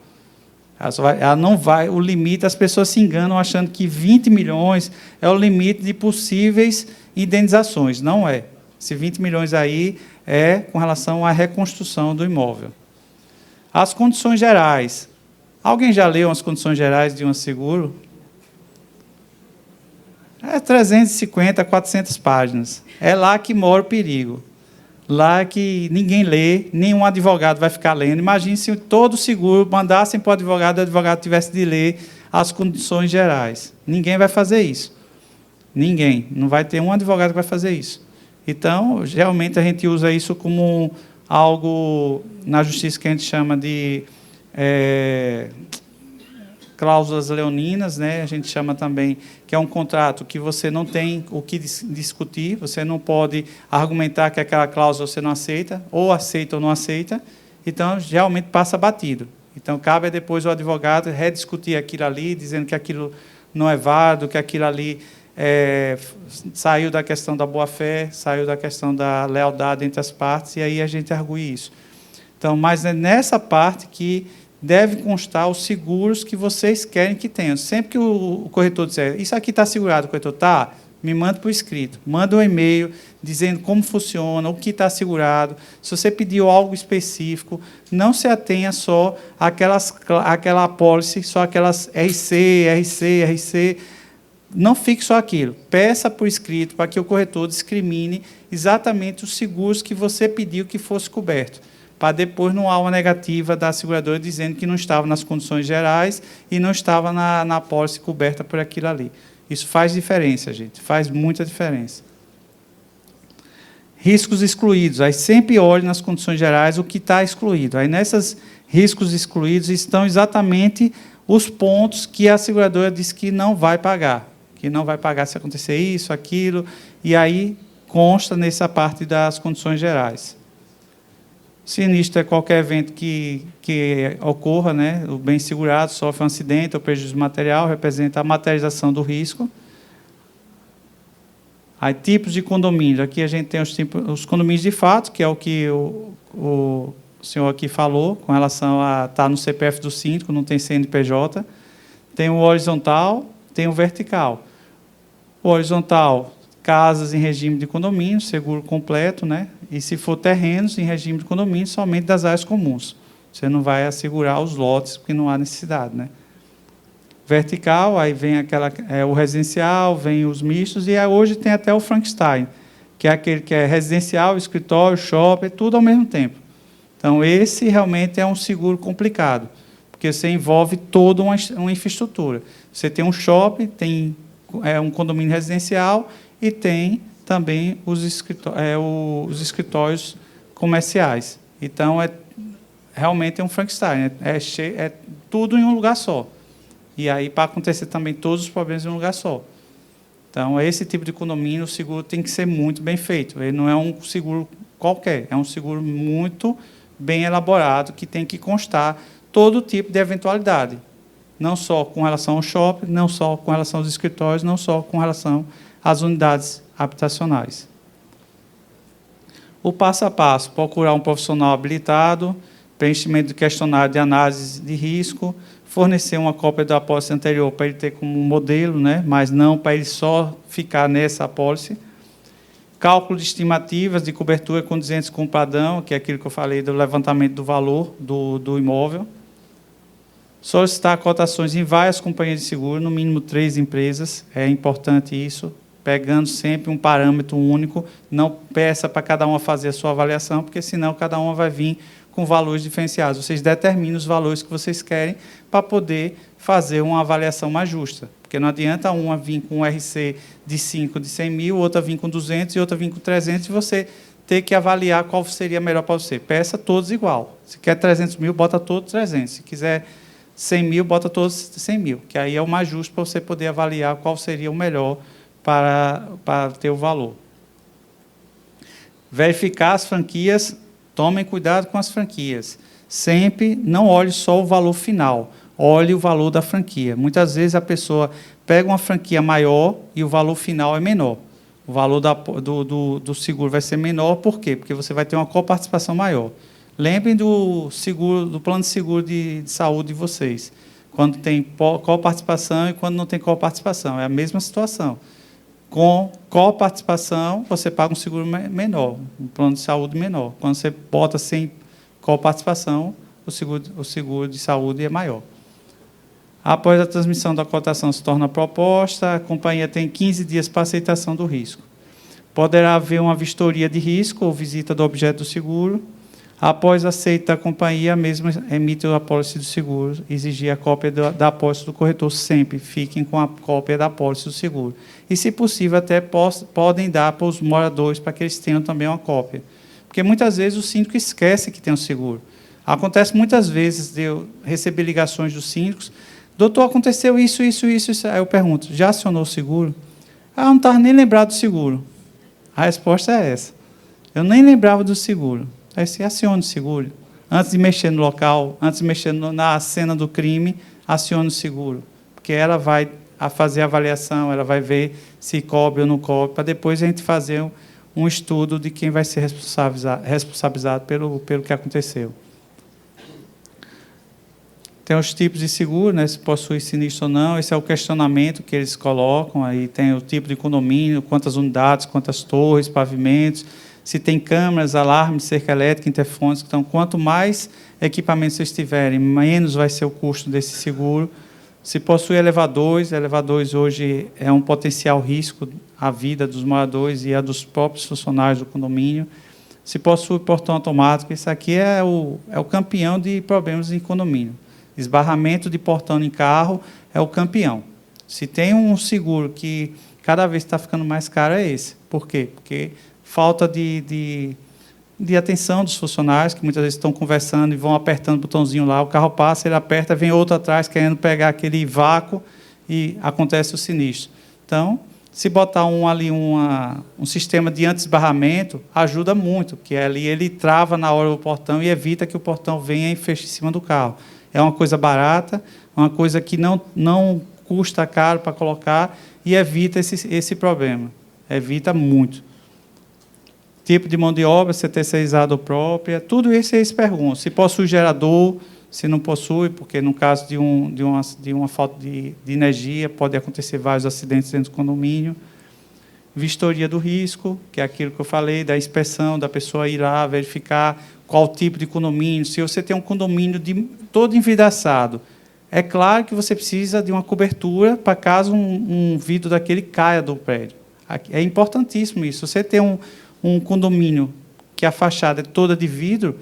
Ela não vai, o limite, as pessoas se enganam achando que 20 milhões é o limite de possíveis indenizações. Não é. Esse 20 milhões aí é com relação à reconstrução do imóvel. As condições gerais. Alguém já leu as condições gerais de um seguro? 350, 400 páginas. É lá que mora o perigo. Lá que ninguém lê, nenhum advogado vai ficar lendo. Imagine se todo seguro mandassem para o advogado tivesse de ler as condições gerais. Ninguém vai fazer isso. Ninguém. Não vai ter um advogado que vai fazer isso. Então, geralmente, a gente usa isso como algo, na justiça, que a gente chama de cláusulas leoninas, né? A gente chama também que é um contrato que você não tem o que discutir, você não pode argumentar que aquela cláusula você não aceita, ou não aceita, então, geralmente, passa batido. Então, cabe depois o advogado rediscutir aquilo ali, dizendo que aquilo não é válido, que aquilo ali saiu da questão da boa-fé, saiu da questão da lealdade entre as partes, e aí a gente argue isso. Então, mas é nessa parte que deve constar os seguros que vocês querem que tenham. Sempre que o corretor disser, isso aqui está segurado, o corretor está, me manda por escrito, manda um e-mail dizendo como funciona, o que está segurado. Se você pediu algo específico, não se atenha só àquela apólice, só aquelas RC, não fique só aquilo. Peça por escrito para que o corretor discrimine exatamente os seguros que você pediu que fosse coberto, para depois não há uma negativa da seguradora dizendo que não estava nas condições gerais e não estava na apólice coberta por aquilo ali. Isso faz diferença, gente, faz muita diferença. riscos excluídos. Aí sempre olhe nas condições gerais o que está excluído. Aí nesses riscos excluídos estão exatamente os pontos que a seguradora diz que não vai pagar se acontecer isso, aquilo, e aí consta nessa parte das condições gerais. Sinistro é qualquer evento que ocorra, né? O bem segurado sofre um acidente ou prejuízo material, representa a materialização do risco. Aí, tipos de condomínios. Aqui a gente tem os condomínios de fato, que é o que o senhor aqui falou, com relação a estar no CPF do síndico, não tem CNPJ. Tem o horizontal, tem o vertical. O horizontal, casas em regime de condomínio, seguro completo, né? E se for terrenos em regime de condomínio, somente das áreas comuns. Você não vai assegurar os lotes, porque não há necessidade, né? Vertical, aí vem o residencial, vem os mistos, e hoje tem até o Frankenstein, que é aquele que é residencial, escritório, shopping, tudo ao mesmo tempo. Então, esse realmente é um seguro complicado, porque você envolve toda uma infraestrutura. Você tem um shopping, tem um condomínio residencial e tem também os escritórios comerciais. Então, realmente é um Frankenstein, é tudo em um lugar só. E aí, para acontecer também todos os problemas em um lugar só. Então, esse tipo de condomínio, o seguro tem que ser muito bem feito. Ele não é um seguro qualquer, é um seguro muito bem elaborado, que tem que constar todo tipo de eventualidade. Não só com relação ao shopping, não só com relação aos escritórios, não só com relação às unidades habitacionais. O passo a passo: procurar um profissional habilitado, preenchimento de questionário de análise de risco, fornecer uma cópia da apólice anterior para ele ter como modelo, né? Mas não para ele só ficar nessa apólice. Cálculo de estimativas de cobertura condizentes com o padrão, que é aquilo que eu falei do levantamento do valor do imóvel. Solicitar cotações em várias companhias de seguro, no mínimo 3 empresas, é importante isso, pegando sempre um parâmetro único, não peça para cada uma fazer a sua avaliação, porque senão cada uma vai vir com valores diferenciados. Vocês determinam os valores que vocês querem para poder fazer uma avaliação mais justa. Porque não adianta uma vir com um RC de 5 de 100 mil, outra vir com 200 e outra vir com 300, e você ter que avaliar qual seria melhor para você. Peça todos igual. Se quer 300 mil, bota todos 300. Se quiser 100 mil, bota todos 100 mil, que aí é o mais justo para você poder avaliar qual seria o melhor para ter o valor. Verificar as franquias. Tomem cuidado com as franquias. Sempre não olhe só o valor final, olhe o valor da franquia. Muitas vezes a pessoa pega uma franquia maior e o valor final é menor. O valor do seguro vai ser menor, por quê? Porque você vai ter uma coparticipação maior. Lembrem do plano de seguro de saúde de vocês, quando tem coparticipação e quando não tem coparticipação. É a mesma situação. Com coparticipação, você paga um seguro menor, um plano de saúde menor. Quando você bota sem coparticipação, o seguro de saúde é maior. Após a transmissão da cotação se torna proposta, a companhia tem 15 dias para aceitação do risco. Poderá haver uma vistoria de risco ou visita do objeto do seguro. Após aceita a companhia, a mesma emite a apólice do seguro, exigir a cópia da apólice do corretor. Sempre fiquem com a cópia da apólice do seguro. E, se possível, até podem dar para os moradores, para que eles tenham também uma cópia. Porque, muitas vezes, o síndico esquece que tem um seguro. Acontece muitas vezes de eu receber ligações dos síndicos: doutor, aconteceu isso. Aí eu pergunto: já acionou o seguro? Ah, não estava nem lembrado do seguro. A resposta é essa: eu nem lembrava do seguro. Aí você aciona o seguro. Antes de mexer no local, antes de mexer na cena do crime, aciona o seguro. Porque ela vai fazer a avaliação, ela vai ver se cobre ou não cobre, para depois a gente fazer um estudo de quem vai ser responsabilizado pelo que aconteceu. Tem os tipos de seguro, né, se possui sinistro ou não. Esse é o questionamento que eles colocam. Aí tem o tipo de condomínio, quantas unidades, quantas torres, pavimentos, se tem câmeras, alarmes, cerca elétrica, interfones. Então, quanto mais equipamentos vocês tiverem, menos vai ser o custo desse seguro. Se possui elevadores hoje é um potencial risco à vida dos moradores e a dos próprios funcionários do condomínio. Se possui portão automático, isso aqui é o campeão de problemas em condomínio. Esbarramento de portão em carro é o campeão. Se tem um seguro que cada vez está ficando mais caro, é esse. Por quê? Porque falta de atenção dos funcionários, que muitas vezes estão conversando e vão apertando o botãozinho lá, o carro passa, ele aperta, vem outro atrás querendo pegar aquele vácuo e acontece o sinistro. Então, se botar um sistema de anti-esbarramento, ajuda muito, porque ali ele trava na hora o portão e evita que o portão venha e feche em cima do carro. É uma coisa barata, uma coisa que não custa caro para colocar e evita esse problema. Evita muito. Tipo de mão de obra, se é terceirizada ou própria, tudo isso eles perguntam. Se possui gerador, se não possui, porque no caso de uma falta de energia, pode acontecer vários acidentes dentro do condomínio. Vistoria do risco, que é aquilo que eu falei, da inspeção, da pessoa ir lá verificar qual tipo de condomínio. Se você tem um condomínio todo envidraçado, é claro que você precisa de uma cobertura para caso um vidro daquele caia do prédio. É importantíssimo isso. Se você tem um condomínio que a fachada é toda de vidro,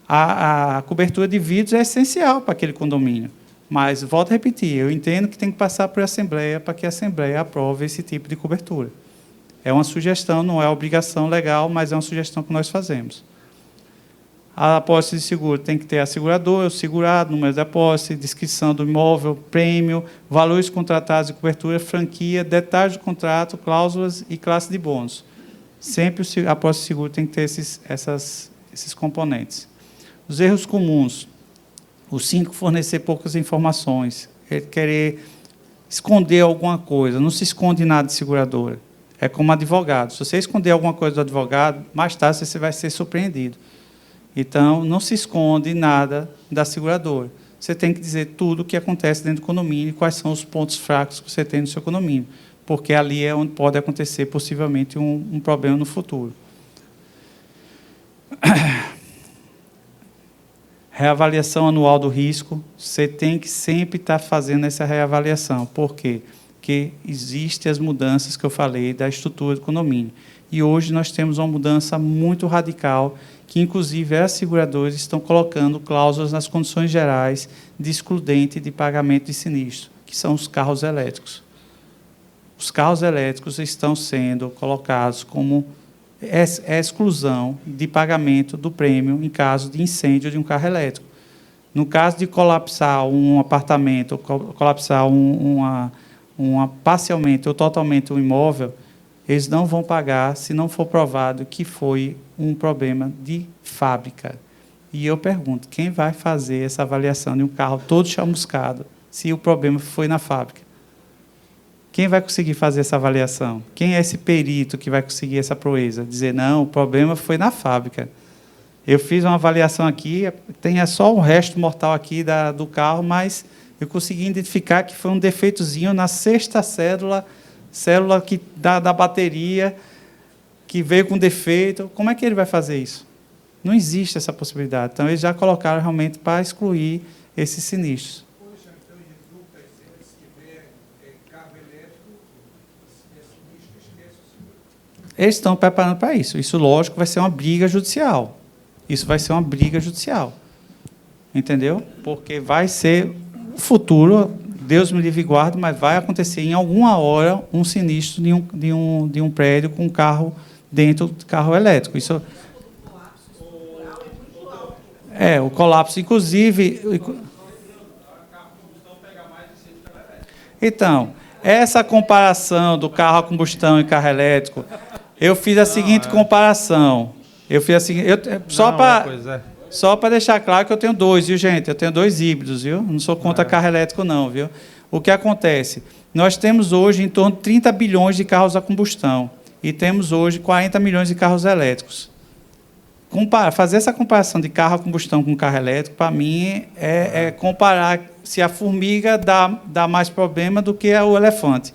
a cobertura de vidros é essencial para aquele condomínio. Mas, volto a repetir, eu entendo que tem que passar por Assembleia para que a Assembleia aprove esse tipo de cobertura. É uma sugestão, não é obrigação legal, mas é uma sugestão que nós fazemos. A apólice de seguro tem que ter a seguradora, o segurado, número da apólice, descrição do imóvel, prêmio, valores contratados de cobertura, franquia, detalhes do contrato, cláusulas e classe de bônus. Sempre a apólice de seguro tem que ter esses componentes. Os erros comuns. O síndico fornecer poucas informações, ele querer esconder alguma coisa, não se esconde nada de seguradora. É como advogado. Se você esconder alguma coisa do advogado, mais tarde você vai ser surpreendido. Então, não se esconde nada da seguradora. Você tem que dizer tudo o que acontece dentro do condomínio e quais são os pontos fracos que você tem no seu condomínio, porque ali é onde pode acontecer, possivelmente, um problema no futuro. Reavaliação anual do risco. Você tem que sempre estar fazendo essa reavaliação. Por quê? Porque existem as mudanças que eu falei da estrutura do condomínio. E hoje nós temos uma mudança muito radical, que inclusive as seguradoras estão colocando cláusulas nas condições gerais de excludente de pagamento de sinistro, que são os carros elétricos. Os carros elétricos estão sendo colocados como exclusão de pagamento do prêmio em caso de incêndio de um carro elétrico. No caso de colapsar um apartamento, colapsar parcialmente ou totalmente um imóvel, eles não vão pagar se não for provado que foi um problema de fábrica. E eu pergunto, quem vai fazer essa avaliação de um carro todo chamuscado se o problema foi na fábrica? Quem vai conseguir fazer essa avaliação? Quem é esse perito que vai conseguir essa proeza? Dizer, não, o problema foi na fábrica. Eu fiz uma avaliação aqui, tem só o resto mortal aqui do carro, mas eu consegui identificar que foi um defeitozinho na sexta célula da bateria, que veio com defeito. Como é que ele vai fazer isso? Não existe essa possibilidade. Então, eles já colocaram realmente para excluir esses sinistros. Poxa, então resulta que se tiver carro elétrico, é sinistro, esquece o seguro. Eles estão preparando para isso. Isso, lógico, vai ser uma briga judicial. Isso vai ser uma briga judicial. Entendeu? Porque vai ser o futuro, Deus me livre e guarde, mas vai acontecer em alguma hora um sinistro de um prédio com um carro dentro do carro elétrico. Isso o colapso, inclusive. Então, essa comparação do carro a combustão e carro elétrico, eu fiz a seguinte comparação. Só para deixar claro que eu tenho dois, viu, gente? Eu tenho dois híbridos, viu? Não sou contra carro elétrico, não, viu? O que acontece? Nós temos hoje em torno de 30 bilhões de carros a combustão e temos hoje 40 milhões de carros elétricos. Fazer essa comparação de carro a combustão com carro elétrico, para mim, é comparar se a formiga dá mais problema do que o elefante.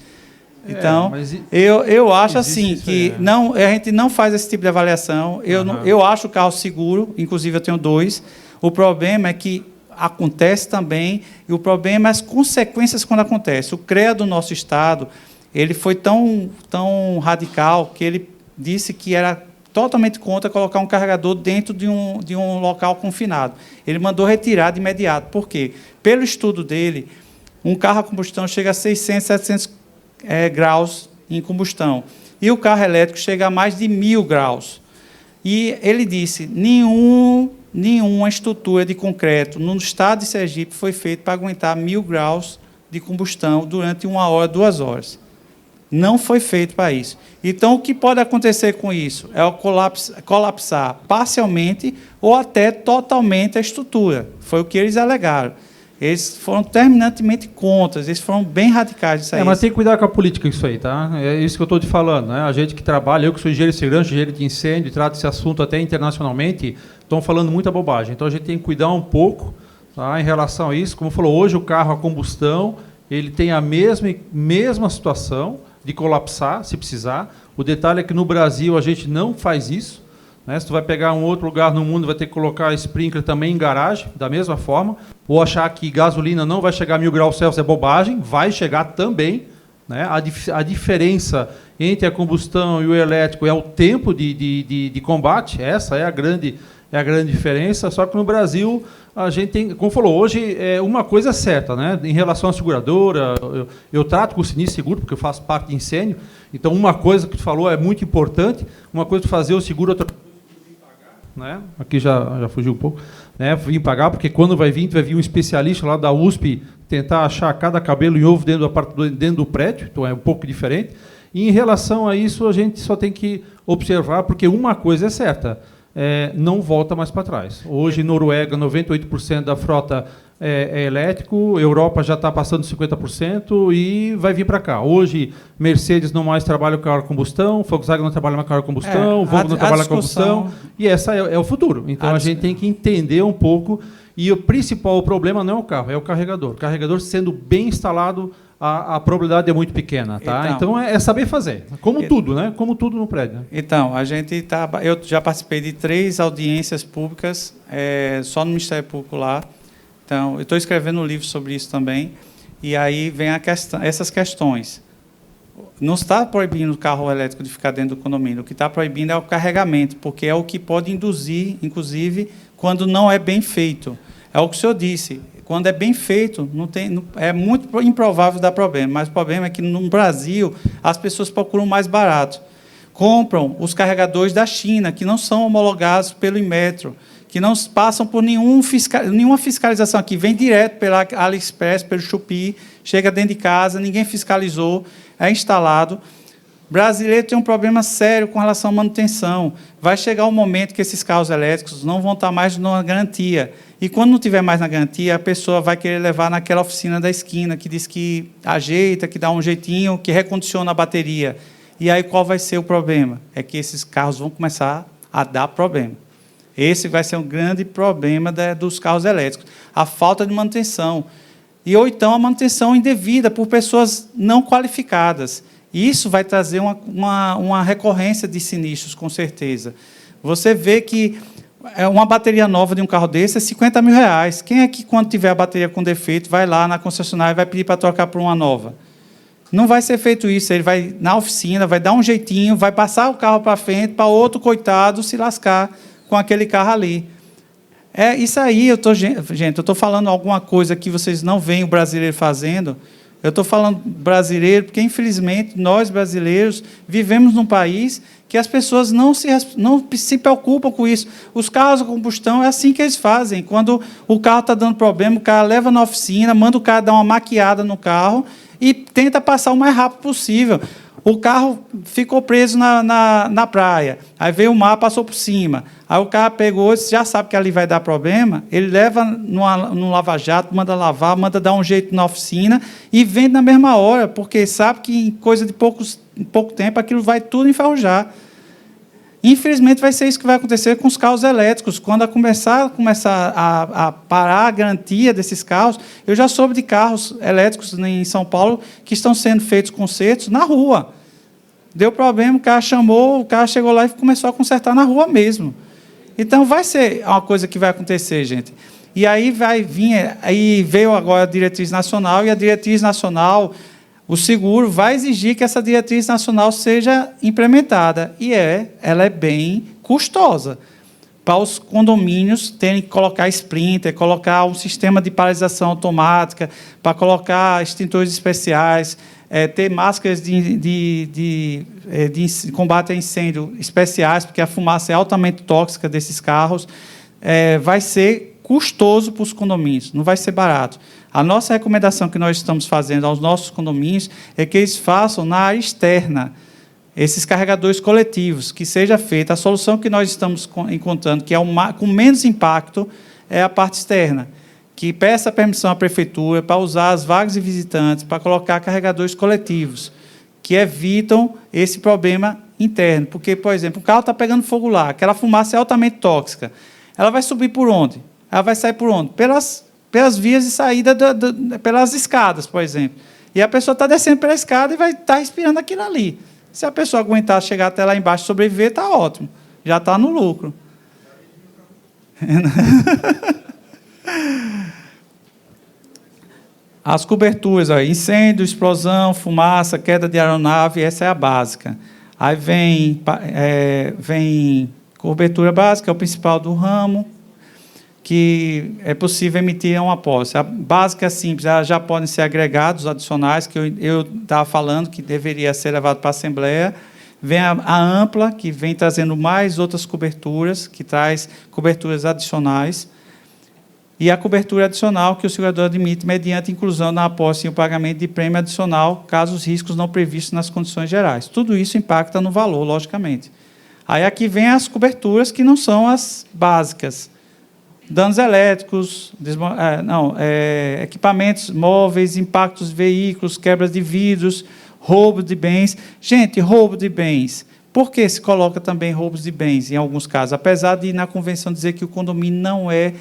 Então, eu acho assim que a gente não faz esse tipo de avaliação. Eu acho o carro seguro, inclusive eu tenho dois. O problema é que acontece também, e o problema é as consequências quando acontece. O CREA do nosso Estado, ele foi tão radical que ele disse que era totalmente contra colocar um carregador dentro de um local confinado. Ele mandou retirar de imediato. Por quê? Pelo estudo dele, um carro a combustão chega a 600, 700 graus em combustão. e o carro elétrico chega a mais de 1.000 graus. E ele disse, nenhuma estrutura de concreto no estado de Sergipe foi feita para aguentar 1.000 graus de combustão durante 1 hora, 2 horas. Não foi feito para isso. Então, o que pode acontecer com isso? É o colapsar parcialmente ou até totalmente a estrutura. Foi o que eles alegaram. Eles foram terminantemente contra, eles foram bem radicais disso aí. Mas tem que cuidar com a política isso aí, tá? É isso que eu estou te falando, né? A gente que trabalha, eu que sou engenheiro de segurança, engenheiro de incêndio, trato esse assunto até internacionalmente, estão falando muita bobagem. Então, a gente tem que cuidar um pouco, tá, em relação a isso. Como falou, hoje o carro a combustão, ele tem a mesma situação de colapsar, se precisar. O detalhe é que no Brasil a gente não faz isso, né? Se tu vai pegar um outro lugar no mundo, vai ter que colocar sprinkler também em garagem, da mesma forma. Ou achar que gasolina não vai chegar a 1.000 graus Celsius é bobagem, vai chegar também, né? A diferença entre a combustão e o elétrico é o tempo de combate, essa é a grande diferença. Só que no Brasil a gente tem, como falou, hoje uma coisa é certa, né? Em relação à seguradora, eu trato com o sinistro seguro, porque eu faço parte de incêndio, então uma coisa que tu falou é muito importante, uma coisa é fazer o seguro, outra coisa é, né? Aqui já fugiu um pouco, né? Vim pagar, porque quando vai vir um especialista lá da USP tentar achar cada cabelo em ovo dentro do prédio, então é um pouco diferente. E em relação a isso, a gente só tem que observar, porque uma coisa é certa, não volta mais para trás. Hoje, Noruega, 98% da frota é elétrico, Europa já está passando 50% e vai vir para cá. Hoje, Mercedes não mais trabalha com carro a combustão, Volkswagen não trabalha mais com carro a combustão, Volvo não trabalha com combustão, e essa é o futuro. Então, a gente tem que entender um pouco, e o principal problema não é o carro, é o carregador. O carregador sendo bem instalado, a probabilidade é muito pequena, tá? Então é saber fazer, como tudo, né? Como tudo no prédio. Né? Então, eu já participei de 3 audiências públicas, só no Ministério Público lá. Então, eu estou escrevendo um livro sobre isso também, e aí vem essas questões. Não está proibindo o carro elétrico de ficar dentro do condomínio, o que está proibindo é o carregamento, porque é o que pode induzir, inclusive, quando não é bem feito. É o que o senhor disse. Quando é bem feito, é muito improvável dar problema, mas o problema é que, no Brasil, as pessoas procuram mais barato. Compram os da China, que não são homologados pelo Inmetro, que não passam por nenhuma fiscalização aqui, vem direto pela AliExpress, pelo Shopee, chega dentro de casa, ninguém fiscalizou, é instalado. O brasileiro tem um problema sério com relação à manutenção. Vai chegar um momento que esses carros elétricos não vão estar mais na garantia. E, quando não tiver mais na garantia, a pessoa vai querer levar naquela oficina da esquina, que diz que ajeita, que dá um jeitinho, que recondiciona a bateria. E aí, qual vai ser o problema? É que esses carros vão começar a dar problema. Esse vai ser um grande problema dos carros elétricos. A falta de manutenção. Ou então a manutenção indevida por pessoas não qualificadas. Isso vai trazer uma recorrência de sinistros, com certeza. Você vê que uma bateria nova de um carro desse é R$50.000. Quem é que, quando tiver a bateria com defeito, vai lá na concessionária e vai pedir para trocar por uma nova? Não vai ser feito isso. Ele vai na oficina, vai dar um jeitinho, vai passar o carro para frente para outro coitado se lascar com aquele carro ali. Isso aí, eu estou falando alguma coisa que vocês não veem o brasileiro fazendo. Eu estou falando brasileiro porque, infelizmente, nós, brasileiros, vivemos num país que as pessoas não se preocupam com isso. Os carros a combustão é assim que eles fazem. Quando o carro está dando problema, o cara leva na oficina, manda o cara dar uma maquiada no carro e tenta passar o mais rápido possível. O carro ficou preso na praia, aí veio o mar, passou por cima. Aí o cara pegou, já sabe que ali vai dar problema, ele leva no lava-jato, manda lavar, manda dar um jeito na oficina e vende na mesma hora, porque sabe que em coisa de pouco tempo aquilo vai tudo enferrujar. Infelizmente, vai ser isso que vai acontecer com os carros elétricos. Quando começar a parar a garantia desses carros, eu já soube de carros elétricos em São Paulo que estão sendo feitos consertos na rua. Deu problema, o cara chegou lá e começou a consertar na rua mesmo. Então, vai ser uma coisa que vai acontecer, gente. E aí veio agora a diretriz nacional, e a diretriz nacional, o seguro vai exigir que essa diretriz nacional seja implementada. E ela é bem custosa. para os condomínios terem que colocar sprinkler, colocar um sistema de paralisação automática, para colocar extintores especiais, ter máscaras de combate a incêndio especiais, porque a fumaça é altamente tóxica desses carros. Vai ser custoso para os condomínios, não vai ser barato. A nossa recomendação que nós estamos fazendo aos nossos condomínios é que eles façam na área externa esses carregadores coletivos, que seja feita. A solução que nós estamos encontrando, que é com menos impacto, é a parte externa, que peça permissão à prefeitura para usar as vagas de visitantes, para colocar carregadores coletivos, que evitam esse problema interno. Porque, por exemplo, o carro está pegando fogo lá, aquela fumaça é altamente tóxica. Ela vai subir por onde? Ela vai sair por onde? Pelas vias de saída, pelas escadas, por exemplo. E a pessoa está descendo pela escada e vai estar respirando aquilo ali. Se a pessoa aguentar chegar até lá embaixo e sobreviver, está ótimo. Já está no lucro. As coberturas, incêndio, explosão, fumaça, queda de aeronave, essa é a básica. Aí vem cobertura básica, é o principal do ramo, que é possível emitir uma apólice. A básica simples, já podem ser agregados adicionais, que eu estava falando, que deveria ser levado para a Assembleia. Vem a ampla, que vem trazendo mais outras coberturas, que traz coberturas adicionais. E a cobertura adicional, que o segurador admite mediante inclusão na apólice e o pagamento de prêmio adicional, caso os riscos não previstos nas condições gerais. Tudo isso impacta no valor, logicamente. Aí aqui vem as coberturas que não são as básicas. Danos elétricos, equipamentos móveis, impactos de veículos, quebras de vidros, roubo de bens. Gente, roubo de bens. Por que se coloca também roubos de bens, em alguns casos? Apesar de, na convenção, dizer que o condomínio não é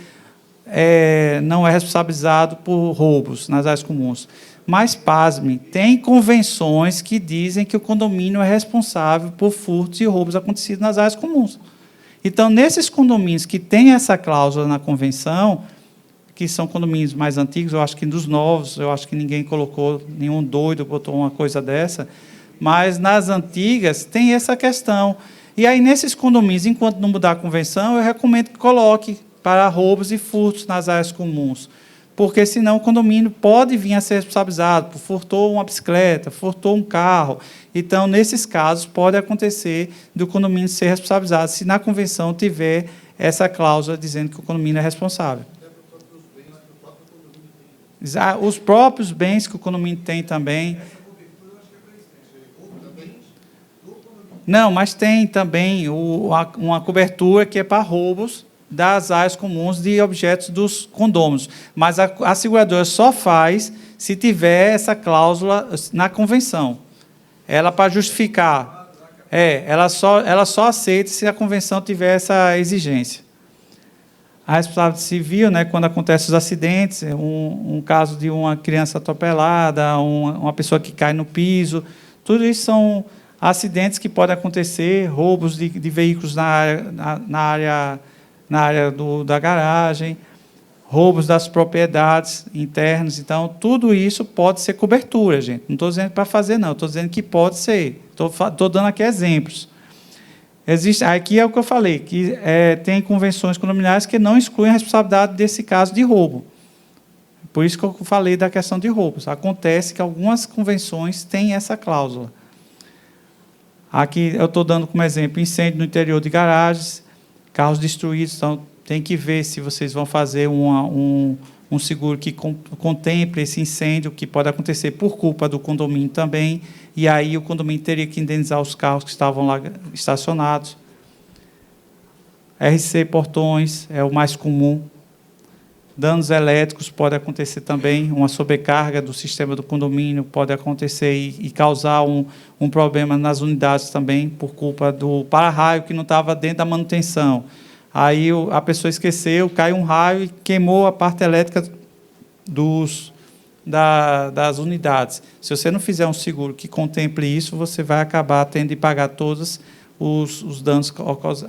responsabilizado por roubos nas áreas comuns. Mas, pasme, tem convenções que dizem que o condomínio é responsável por furtos e roubos acontecidos nas áreas comuns. Então, nesses condomínios que têm essa cláusula na convenção, que são condomínios mais antigos, eu acho que dos novos, eu acho que ninguém colocou, nenhum doido botou uma coisa dessa, mas nas antigas tem essa questão. E aí, nesses condomínios, enquanto não mudar a convenção, eu recomendo que coloque para roubos e furtos nas áreas comuns, porque senão o condomínio pode vir a ser responsabilizado por furtou uma bicicleta, furtou um carro. Então, nesses casos, pode acontecer do condomínio ser responsabilizado, se na convenção tiver essa cláusula dizendo que o condomínio é responsável. Os próprios bens que o condomínio tem também. Não, mas tem também uma cobertura que é para roubos das áreas comuns de objetos dos condôminos. Mas a seguradora só faz se tiver essa cláusula na convenção. Ela, para justificar, ela só aceita se a convenção tiver essa exigência. A responsabilidade civil, né, quando acontecem os acidentes, um caso de uma criança atropelada, uma pessoa que cai no piso, tudo isso são acidentes que podem acontecer, roubos de veículos na área da garagem, roubos das propriedades internas. Então, tudo isso pode ser cobertura, gente. Não estou dizendo para fazer, não. Estou dizendo que pode ser. Estou dando aqui exemplos. Aqui é o que eu falei, que tem convenções condominiais que não excluem a responsabilidade desse caso de roubo. Por isso que eu falei da questão de roubos. Acontece que algumas convenções têm essa cláusula. Aqui eu estou dando como exemplo incêndio no interior de garagens, carros destruídos. Então, tem que ver se vocês vão fazer um seguro que contemple esse incêndio, que pode acontecer por culpa do condomínio também, e aí o condomínio teria que indenizar os carros que estavam lá estacionados. RC portões é o mais comum. Danos elétricos pode acontecer também, uma sobrecarga do sistema do condomínio pode acontecer e causar um problema nas unidades também, por culpa do para-raio que não estava dentro da manutenção. Aí a pessoa esqueceu, cai um raio e queimou a parte elétrica das unidades. Se você não fizer um seguro que contemple isso, você vai acabar tendo de pagar todos os danos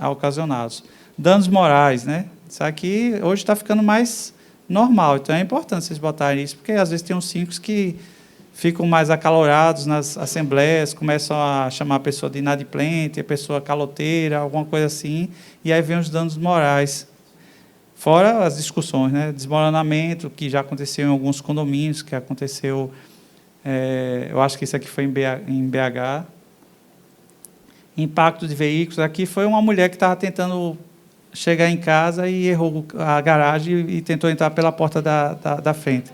ocasionados. Danos morais, né? Isso aqui hoje está ficando mais normal, então é importante vocês botarem isso, porque às vezes tem uns síndicos que ficam mais acalorados nas assembleias, começam a chamar a pessoa de inadimplente, a pessoa caloteira, alguma coisa assim, e aí vem os danos morais. Fora as discussões, né? Desmoronamento, que já aconteceu em alguns condomínios, que aconteceu, eu acho que isso aqui foi em BH. Impacto de veículos. Aqui foi uma mulher que estava tentando chegar em casa e errou a garagem e tentou entrar pela porta da frente.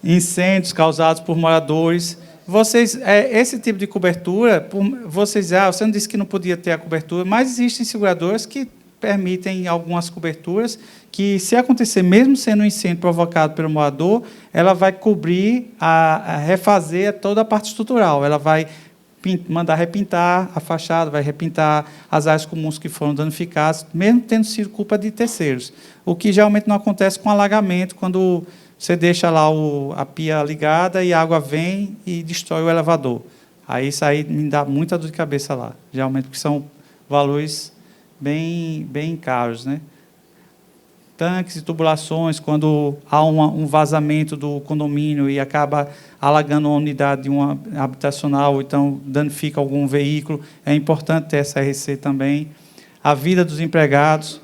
Incêndios causados por moradores. Vocês, esse tipo de cobertura, vocês, você não disse que não podia ter a cobertura, mas existem seguradoras que permitem algumas coberturas que, se acontecer, mesmo sendo um incêndio provocado pelo morador, ela vai cobrir, refazer toda a parte estrutural. Ela vai mandar repintar a fachada, vai repintar as áreas comuns que foram danificadas, mesmo tendo sido culpa de terceiros. O que geralmente não acontece com alagamento, quando você deixa lá a pia ligada e a água vem e destrói o elevador. Aí isso aí me dá muita dor de cabeça lá, geralmente, porque são valores bem caros, né? Tanques e tubulações, quando há um vazamento do condomínio e acaba alagando uma unidade de uma habitacional, ou então danifica algum veículo, é importante ter essa RC também. A vida dos empregados.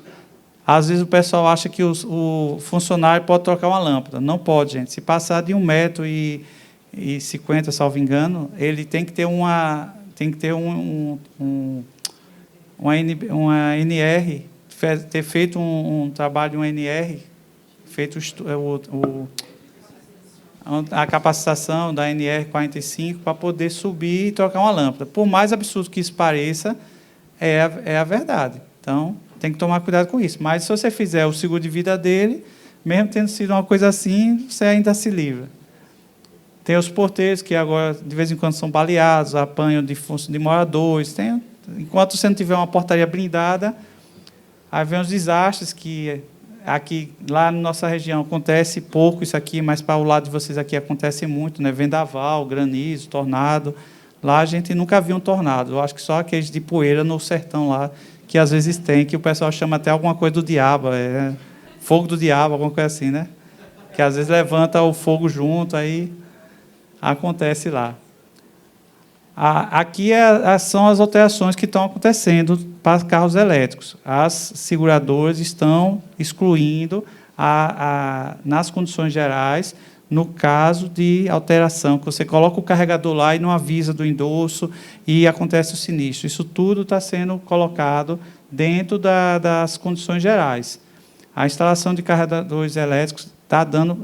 Às vezes o pessoal acha que o funcionário pode trocar uma lâmpada. Não pode, gente. Se passar de 1,50 m, salvo engano, ele tem que ter uma NR, ter feito um trabalho, um NR, feito a capacitação da NR 45 para poder subir e trocar uma lâmpada. Por mais absurdo que isso pareça, é a verdade. Então, tem que tomar cuidado com isso. Mas, se você fizer o seguro de vida dele, mesmo tendo sido uma coisa assim, você ainda se livra. Tem os porteiros, que agora, de vez em quando, são baleados, apanham de moradores. Enquanto você não tiver uma portaria blindada, aí vem os desastres, que aqui, lá na nossa região, acontece pouco isso aqui, mas para o lado de vocês aqui acontece muito, né? Vendaval, granizo, tornado. Lá a gente nunca viu um tornado. Eu acho que só aqueles de poeira no sertão lá, que às vezes tem, que o pessoal chama até alguma coisa do diabo, fogo do diabo, alguma coisa assim, né? Que às vezes levanta o fogo junto, aí acontece lá. Aqui são as alterações que estão acontecendo para carros elétricos. As seguradoras estão excluindo, nas condições gerais, no caso de alteração, que você coloca o carregador lá e não avisa do endosso e acontece o sinistro. Isso tudo está sendo colocado dentro das condições gerais. A instalação de carregadores elétricos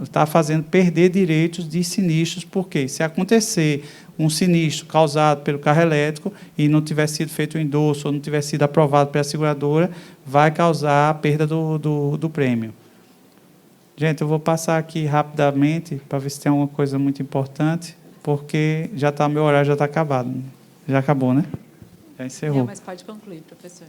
está fazendo perder direitos de sinistros, porque, se acontecer um sinistro causado pelo carro elétrico e não tiver sido feito o endosso ou não tiver sido aprovado pela seguradora, vai causar a perda do prêmio. Gente, eu vou passar aqui rapidamente para ver se tem alguma coisa muito importante, porque meu horário já está acabado. Já acabou, né? Já encerrou. Não, mas pode concluir, professor.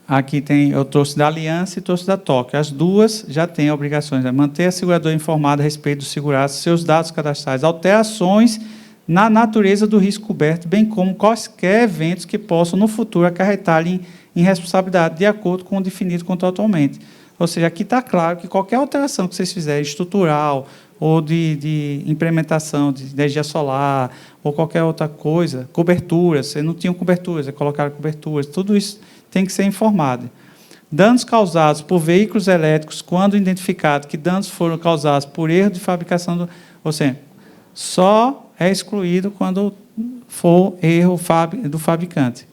Aqui eu trouxe da Aliança e trouxe da TOC. As duas já têm obrigações, né? Manter a seguradora informada a respeito do segurado, seus dados cadastrais, alterações na natureza do risco coberto, bem como quaisquer eventos que possam, no futuro, acarretar-lhe em responsabilidade, de acordo com o definido contratualmente. Ou seja, aqui está claro que qualquer alteração que vocês fizerem, estrutural, ou de implementação de energia solar, ou qualquer outra coisa, coberturas, vocês não tinham coberturas, colocaram coberturas, tudo isso tem que ser informado. Danos causados por veículos elétricos, quando identificado que danos foram causados por erro de fabricação, ou seja, só é excluído quando for erro do fabricante.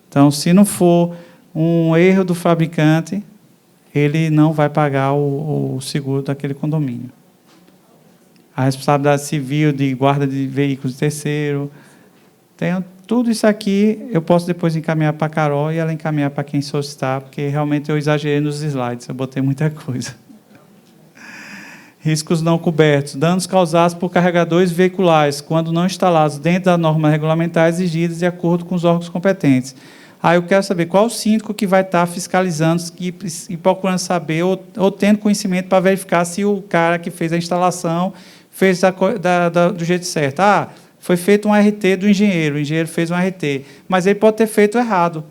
Então, se não for um erro do fabricante, ele não vai pagar o seguro daquele condomínio. A responsabilidade civil de guarda de veículos de terceiro, tudo isso aqui eu posso depois encaminhar para a Carol e ela encaminhar para quem solicitar, porque realmente eu exagerei nos slides, eu botei muita coisa. Riscos não cobertos. Danos causados por carregadores veiculares, quando não instalados dentro da norma regulamentar exigidas de acordo com os órgãos competentes. Eu quero saber qual o síndico que vai estar fiscalizando e procurando saber, ou tendo conhecimento para verificar se o cara que fez a instalação fez do jeito certo. Foi feito um RT do engenheiro, o engenheiro fez um RT, mas ele pode ter feito errado.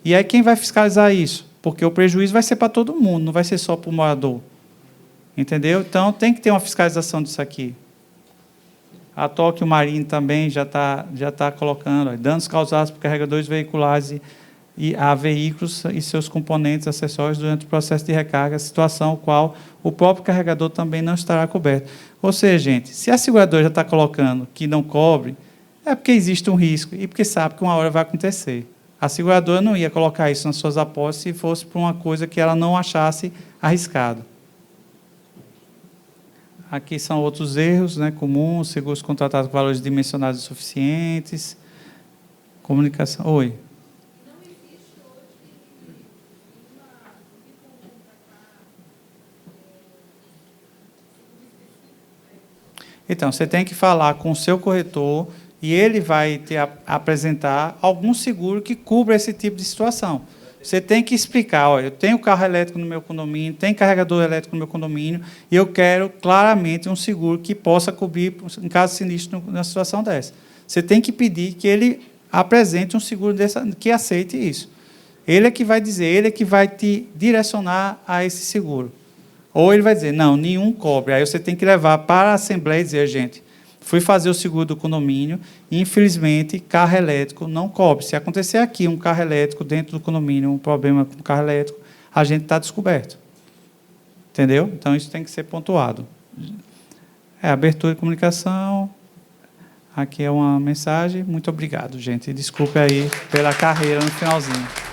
E aí quem vai fiscalizar isso? Porque o prejuízo vai ser para todo mundo, não vai ser só para o morador. Entendeu? Então, tem que ter uma fiscalização disso aqui. A Tóquio Marine também já tá colocando danos causados por carregadores veiculares e a veículos e seus componentes acessórios durante o processo de recarga, situação qual o próprio carregador também não estará coberto. Ou seja, gente, se a seguradora já está colocando que não cobre, é porque existe um risco e porque sabe que uma hora vai acontecer. A seguradora não ia colocar isso nas suas apólices se fosse por uma coisa que ela não achasse arriscado. Aqui são outros erros, né, comuns, seguros contratados com valores dimensionados insuficientes, comunicação... Oi. Então, você tem que falar com o seu corretor e ele vai apresentar algum seguro que cubra esse tipo de situação. Você tem que explicar, olha, eu tenho carro elétrico no meu condomínio, tem carregador elétrico no meu condomínio, e eu quero claramente um seguro que possa cobrir em caso de sinistro na situação dessa. Você tem que pedir que ele apresente um seguro que aceite isso. Ele é que vai dizer, ele é que vai te direcionar a esse seguro. Ou ele vai dizer, não, nenhum cobre. Aí você tem que levar para a Assembleia e dizer, gente, fui fazer o seguro do condomínio e, infelizmente, carro elétrico não cobre. Se acontecer aqui um carro elétrico dentro do condomínio, um problema com o carro elétrico, a gente está descoberto. Entendeu? Então, isso tem que ser pontuado. Abertura de comunicação. Aqui é uma mensagem. Muito obrigado, gente. Desculpe aí pela carreira no finalzinho.